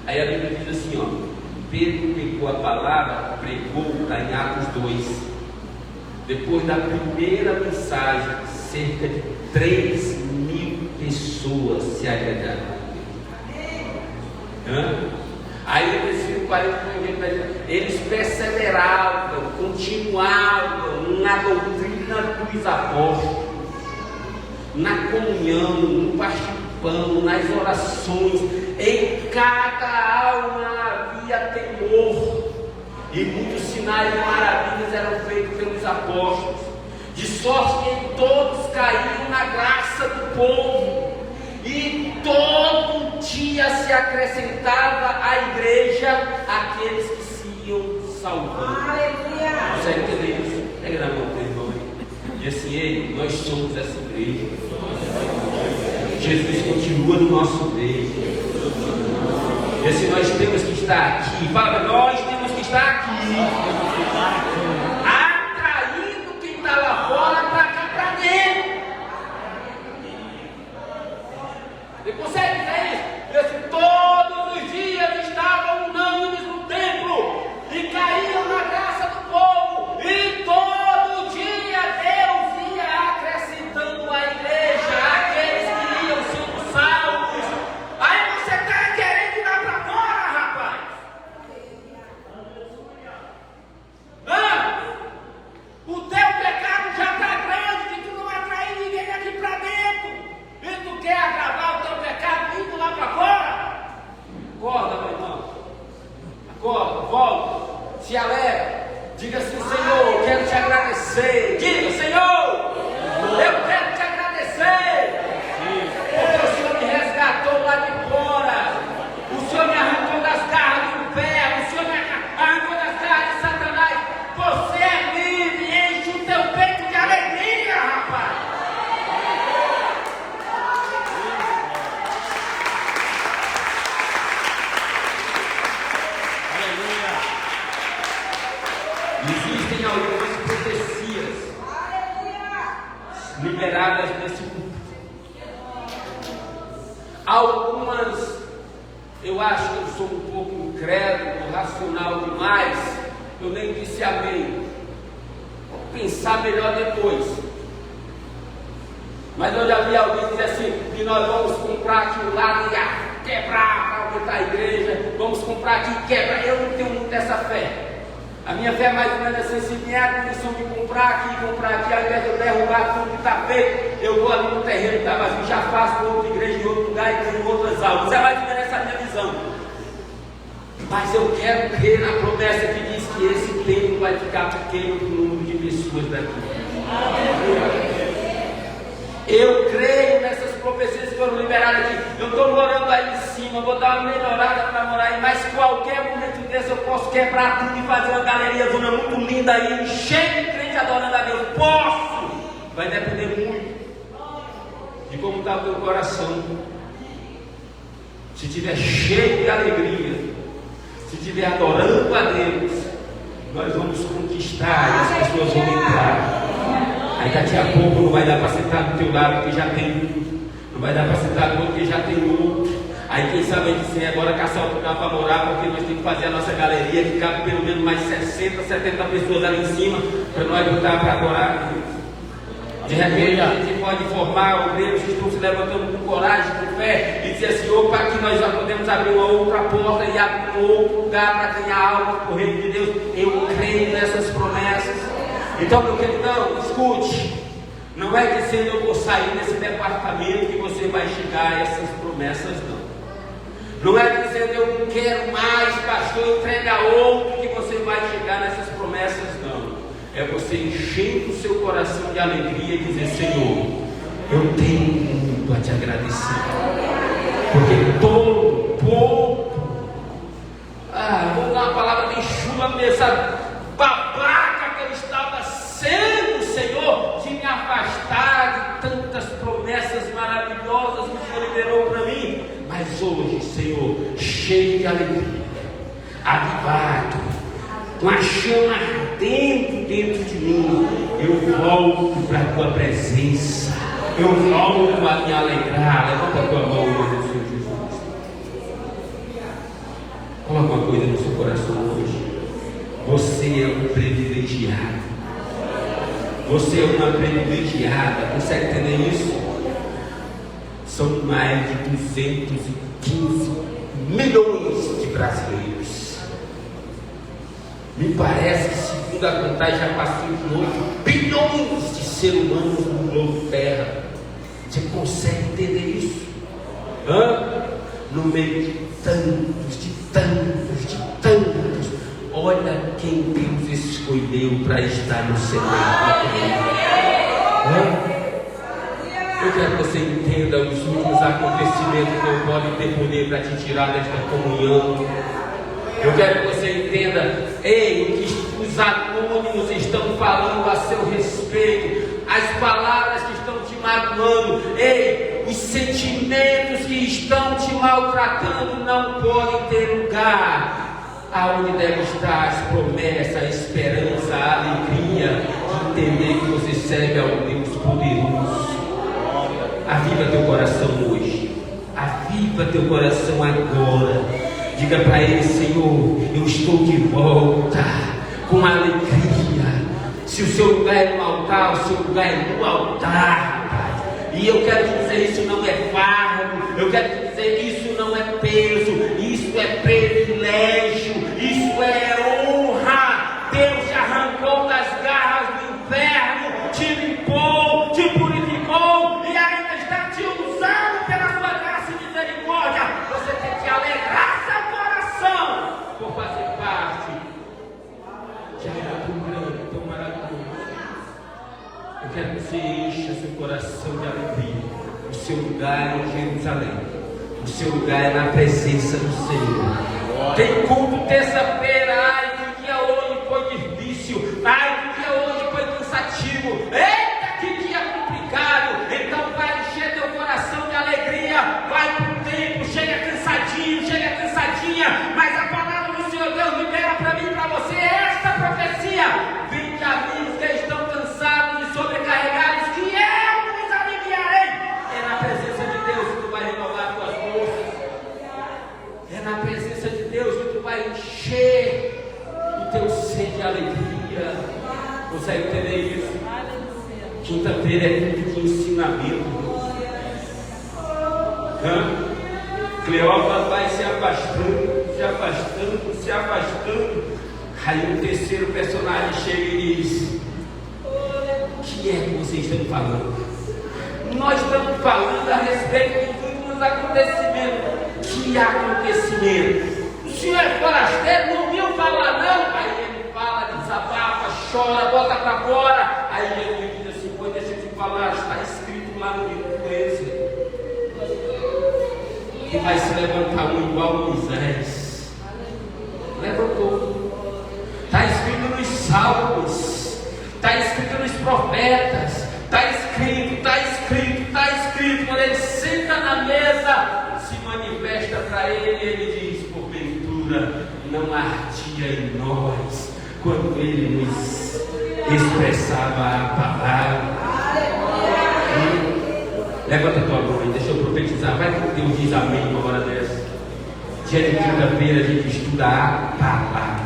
Aí a Bíblia diz assim, Pedro pegou a palavra, pregou, está em Atos 2. Depois da primeira mensagem, cerca de 3.000 pessoas se agregaram. Aí no versículo 41, eles perseveravam, continuavam na doutrina dos apóstolos, na comunhão, no partir do pão, nas orações. Em cada alma havia temor, e muitos sinais e maravilhas eram feitos pelos apóstolos, de sorte que todos caíram na graça do povo, e todo dia se acrescentava à igreja aqueles que se iam salvando. Consegue entender isso? Pega na mão do irmão e assim, ei, nós somos essa igreja. Jesus continua no nosso meio. E assim, nós temos que estar aqui. Fala, nós temos que estar aqui, atraindo quem está lá fora para cá, para dentro. Você consegue ver isso? Esse, todos os dias estavam unânimes no templo e caíam na graça do povo, e todo dia Deus ia acrescentando à igreja aqueles que iam sendo salvos. Algumas, eu acho que eu sou um pouco incrédulo, racional demais, eu nem disse amém. Vou pensar melhor depois. Mas eu já vi alguém dizer assim, que nós vamos comprar aqui um lado e quebrar para aumentar a igreja, vamos comprar aqui e quebrar. Eu não tenho muito essa fé. A minha fé é mais ou menos assim, se vier a condição de comprar aqui, ao invés de eu derrubar tudo que está feito, eu vou ali no terreno que está vazio, já faço outra igreja em outro lugar e tenho outras almas. É mais ou menos essa a minha visão. Mas eu quero crer na promessa que diz que esse templo vai ficar pequeno para o número de pessoas daqui. Eu creio nessas profecias que foram liberadas aqui. Eu estou morando aí em cima, vou dar uma melhorada para morar aí, mas qualquer momento desse eu posso quebrar tudo e fazer uma galeria zona muito linda aí, cheia de crente adorando a Deus. Posso! Vai depender muito de como está o teu coração. Se estiver cheio de alegria, se estiver adorando a Deus, nós vamos conquistar e as pessoas vão entrar. Aí daqui a pouco não vai dar para sentar do teu lado porque já tem um, não vai dar para sentar do outro porque já tem outro. Aí quem sabe a gente dizer agora caçar outro lugar para morar, porque nós temos que fazer a nossa galeria que cabe pelo menos mais 60, 70 pessoas ali em cima, para nós botar para adorar. De repente a gente pode formar obreiros que estão se levantando com coragem, com fé, e dizer assim, opa, aqui nós já podemos abrir uma outra porta e abrir um outro lugar para ganhar alma para o reino de Deus. Eu creio nessas promessas. Então, meu queridão, escute, não é dizendo eu vou sair desse departamento que você vai chegar a essas promessas, não. Não é dizendo eu não quero mais, pastor, entrega a outro que você vai chegar nessas promessas, não. É você enchendo o seu coração de alegria e dizer, Senhor, eu tenho muito a te agradecer, porque todo povo, vou dar uma palavra bem chula mesmo, sabe? Babaca que eu estava sendo, Senhor, de me afastar de tantas promessas maravilhosas que o Senhor liberou para mim. Mas hoje, Senhor, cheio de alegria, avivado, com a chama ardendo dentro de mim, eu volto para a tua presença, eu volto a me alegrar. Levanta a tua mão, meu Senhor Jesus. Coloca uma coisa no seu coração hoje. Você é um privilegiado. Você é uma privilegiada. Consegue entender isso? São mais de 215 milhões de brasileiros. Me parece que, segundo a contagem, já passou de 8 bilhões de seres humanos no globo Terra. Você consegue entender isso? No meio de tantos, olha quem Deus escolheu para estar no cenário. Eu quero que você entenda os últimos acontecimentos não podem ter poder para te tirar desta comunhão. Eu quero que você entenda, o que os anônimos estão falando a seu respeito, as palavras que estão te magoando, os sentimentos que estão te maltratando não podem ter lugar. Aonde deve estar as promessas, a esperança, a alegria de entender que você serve ao Deus poderoso. Aviva teu coração hoje, aviva teu coração agora. Diga para ele, Senhor, eu estou de volta com alegria. Se o seu lugar é no altar, o seu lugar é no altar, Pai. E eu quero te dizer, isso não é fardo, eu quero te dizer, isso não é peso, isso é privilégio, isso é honra. Deus te arrancou das garras do inferno, te limpou, te purificou e ainda está te usando pela sua graça e misericórdia. Você tem que alegrar seu coração por fazer parte de algo tão grande, tão maravilhoso. Eu quero que você encha seu coração de alegria. O seu lugar é em Jerusalém, o seu lugar é na presença do Senhor. Tem culto terça-feira, ai, que dia hoje foi difícil, ai, que dia hoje foi cansativo, eita, que dia complicado. Então vai encher teu coração de alegria, vai pro templo, chega cansadinho, chega cansadinha, mas a palavra do Senhor Deus libera para mim e para você esta profecia: 20 amigos que estão cansados e sobrecarregados, que eu vos aliviarei. É na presença de Deus que tu vai renovar tuas forças. Consegue entender isso? Quinta-feira é culto de ensinamento. Cleópatra vai se afastando, se afastando, se afastando. Aí um terceiro personagem chega e diz: o que é que vocês estão falando? Nós estamos falando a respeito dos últimos acontecimentos. Que acontecimento? O senhor é forasteiro, não viu falar não? Aí ele fala, desabafa, chora, bota para fora. Aí Jesus diz assim: pô, deixa eu te falar, está escrito lá no livro do Êxodo. E vai se levantar um igual Moisés. Levantou. Está escrito nos Salmos, está escrito nos profetas, está escrito. Quando ele senta na mesa, se manifesta para ele, ele diz: porventura não ardia em nós quando ele nos expressava a palavra. Levanta a tua mão, deixa eu profetizar. Vai que Deus diz amém uma hora dessa. Dia de quinta-feira a gente estuda a palavra.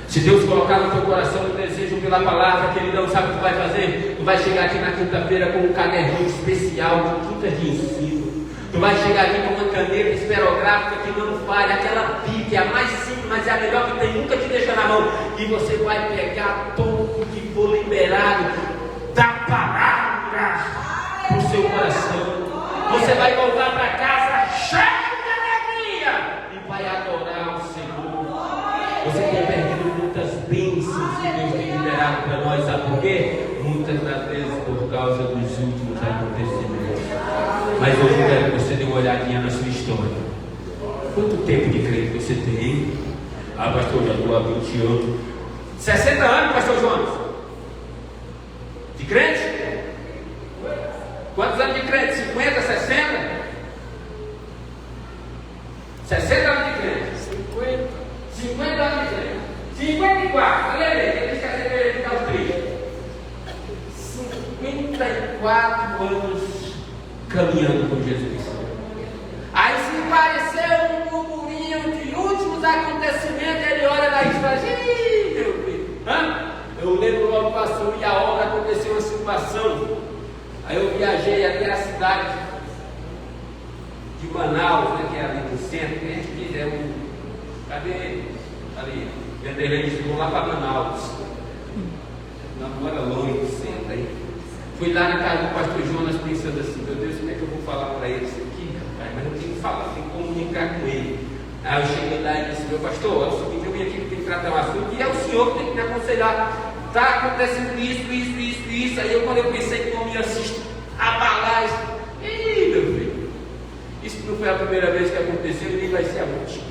Se Deus colocar no teu coração um desejo pela palavra, que Ele não sabe o que vai fazer, tu vai chegar aqui na quinta-feira com um caderninho especial de quinta de ensino. Tu vai chegar aqui com uma caneta esferográfica que não falha, aquela Bíblia, a mais simples, mas é a melhor que tem, nunca te deixa na mão. E você vai pegar todo o que for liberado da palavra pro seu coração. Você vai voltar para casa cheio de alegria e vai adorar o Senhor. Você tem perdido muitas bênçãos que Deus tem liberado para nós, sabe por quê? Muitas das vezes por causa dos últimos acontecimentos. Mas hoje eu quero que você dê uma olhadinha na sua história. Quanto tempo de crente você tem, hein? Ah, pastor, já estou há 20 anos. 60 anos, pastor Jonas? De crente? Quantos anos de crente? 50, 60? 60 anos de crente? 50 anos de crente? 54, lembrei, ele esqueceu de verificar os 30. 54 anos caminhando com Jesus. Aí se parecer um burburinho de últimos acontecimentos, ele olha lá e fala: ih, meu filho, eu lembro logo que passou e a obra aconteceu uma situação. Aí eu viajei até a cidade de Manaus, né, que é ali no centro, que a gente diz, é um. Cadê? Ali, Venderlei, chegou lá para Manaus. Não era longe do centro aí. Fui lá na casa do pastor Jonas pensando assim: meu Deus, como é que eu vou falar para ele isso aqui, rapaz? Mas eu tenho que falar, tenho que comunicar com ele. Aí eu cheguei lá e disse: meu pastor, é o seguinte, eu vim aqui que tem que tratar um assunto e é o senhor que tem que me aconselhar. Está acontecendo isso. Aí quando eu pensei que não me assiste abalar isso, ih, meu filho, isso não foi a primeira vez que aconteceu e nem vai ser a última.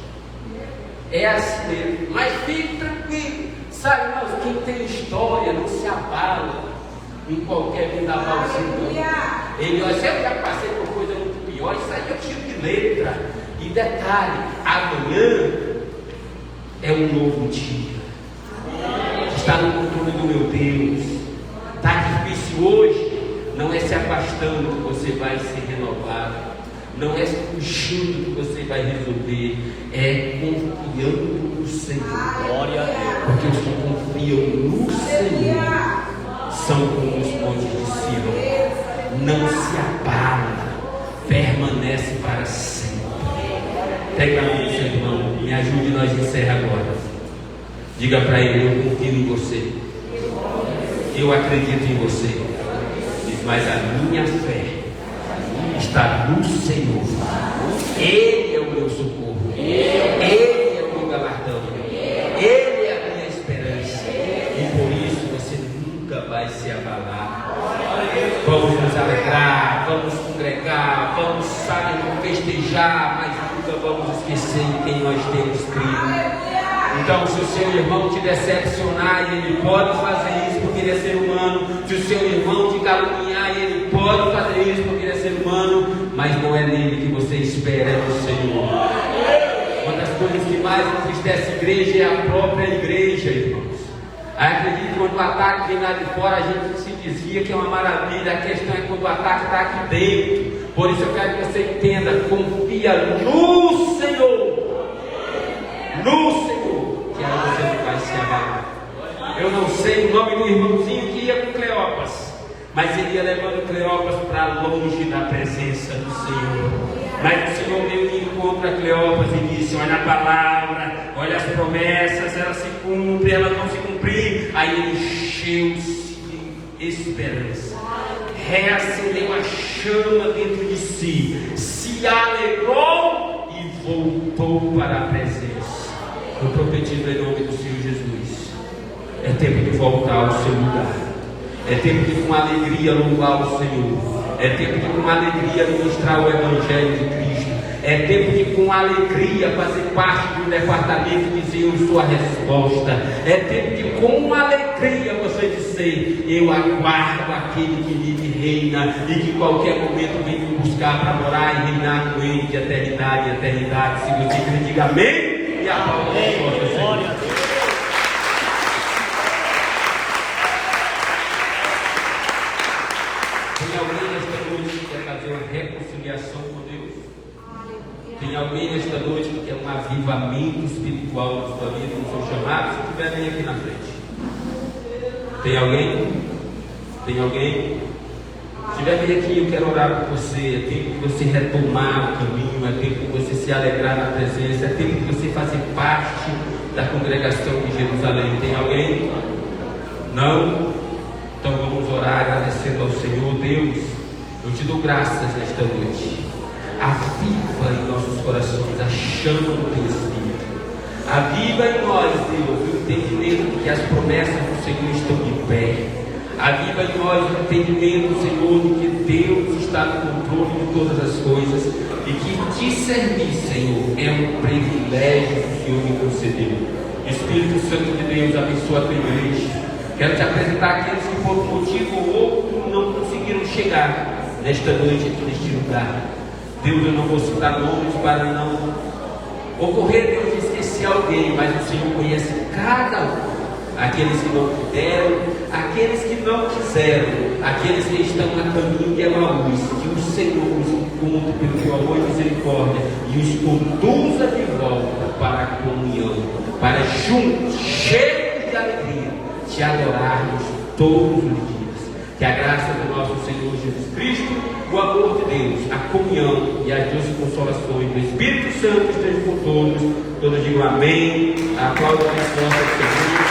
É assim mesmo. Mas fique tranquilo, sabe, irmãos, quem tem história não se abala em qualquer vendavalzinho. Ele olha, eu já passei por coisa muito pior, isso aí eu tiro de letra. E detalhe, amanhã é um novo dia. Está no controle do meu Deus. Está difícil hoje, não é se afastando que você vai ser renovado, não é fugindo que você vai resolver, é confiando no Senhor. Glória a Deus. Porque os que confiam no Senhor são como os montes de Sião, não se abalam, permanece para sempre. Pega na mão do seu irmão, me ajude, nós encerra agora. Diga para ele: eu confio em você, eu acredito em você, mas a minha fé está no Senhor. Ele é o meu socorro, Ele é o meu galardão, Ele é a minha esperança, e por isso você nunca vai se abalar. Vamos nos alegrar, vamos congregar, vamos, sabe, festejar, mas nunca vamos esquecer de quem nós temos crido. Então, se o seu irmão te decepcionar, e ele pode fazer isso porque ele é ser humano. Se o seu irmão te caluniar, e ele pode fazer isso porque ele é ser humano, mas não é nele que você espera, é no Senhor. Uma das coisas que mais entristece a igreja é a própria igreja, irmãos. Aí acredito que quando o ataque vem lá de fora, a gente se dizia que é uma maravilha. A questão é quando o ataque está aqui dentro. Por isso eu quero que você entenda: confia no Senhor. No Senhor, que aí você não vai se abalar. Eu não sei o nome mas ele ia levando Cleópas para longe da presença do Senhor. Mas o Senhor veio de encontro a Cleópas e disse: olha a palavra, olha as promessas, elas se cumprem, elas vão se cumprir. Aí ele encheu-se de esperança, reacendeu a chama dentro de si, se alegrou e voltou para a presença. Eu profetizo em nome do Senhor Jesus: é tempo de voltar ao seu lugar, é tempo de com alegria louvar o Senhor, é tempo de com alegria ministrar o Evangelho de Cristo, é tempo de com alegria fazer parte de um departamento e dizer: eu sou a resposta. É tempo de com alegria você dizer: eu aguardo aquele que vive e reina e que qualquer momento vem me buscar para morar e reinar com ele de eternidade em eternidade. Se você crê, diga amém e aplauda o Senhor. Tem alguém nesta noite que quer fazer uma reconciliação com Deus? Tem alguém nesta noite que quer um avivamento espiritual na sua vida, no seu chamado? Se tiver, vem aqui na frente. Tem alguém? Tem alguém? Se tiver, vem aqui, eu quero orar por você. É tempo de você retomar o caminho, é tempo de você se alegrar na presença, é tempo de você fazer parte da congregação de Jerusalém. Tem alguém? Não? Então vamos orar agradecendo ao Senhor. Deus, eu te dou graças nesta noite. Aviva em nossos corações a chama do teu Espírito. Aviva em nós, Deus, o entendimento de que as promessas do Senhor estão de pé. Aviva em nós o entendimento, Senhor, de que Deus está no controle de todas as coisas e que te servir, Senhor, é um privilégio que o Senhor me concedeu. Espírito Santo de Deus, abençoa a tua igreja. Quero te apresentar aqueles que por um motivo ou outro não conseguiram chegar nesta noite aqui neste lugar. Deus, eu não vou citar nomes para não ocorrer, Deus, de esquecer alguém, mas o Senhor conhece cada um. Aqueles que não puderam, aqueles que não quiseram, aqueles que estão a caminho de Emaús, que o Senhor os encontre pelo teu amor e misericórdia e os conduza de volta para a comunhão, para juntos, cheios de alegria, te adorarmos todos os dias. Que a graça do nosso Senhor Jesus Cristo, o amor de Deus, a comunhão e as doces consolações do Espírito Santo estejam com todos. Todos digam amém. Aplauda a resposta do Senhor.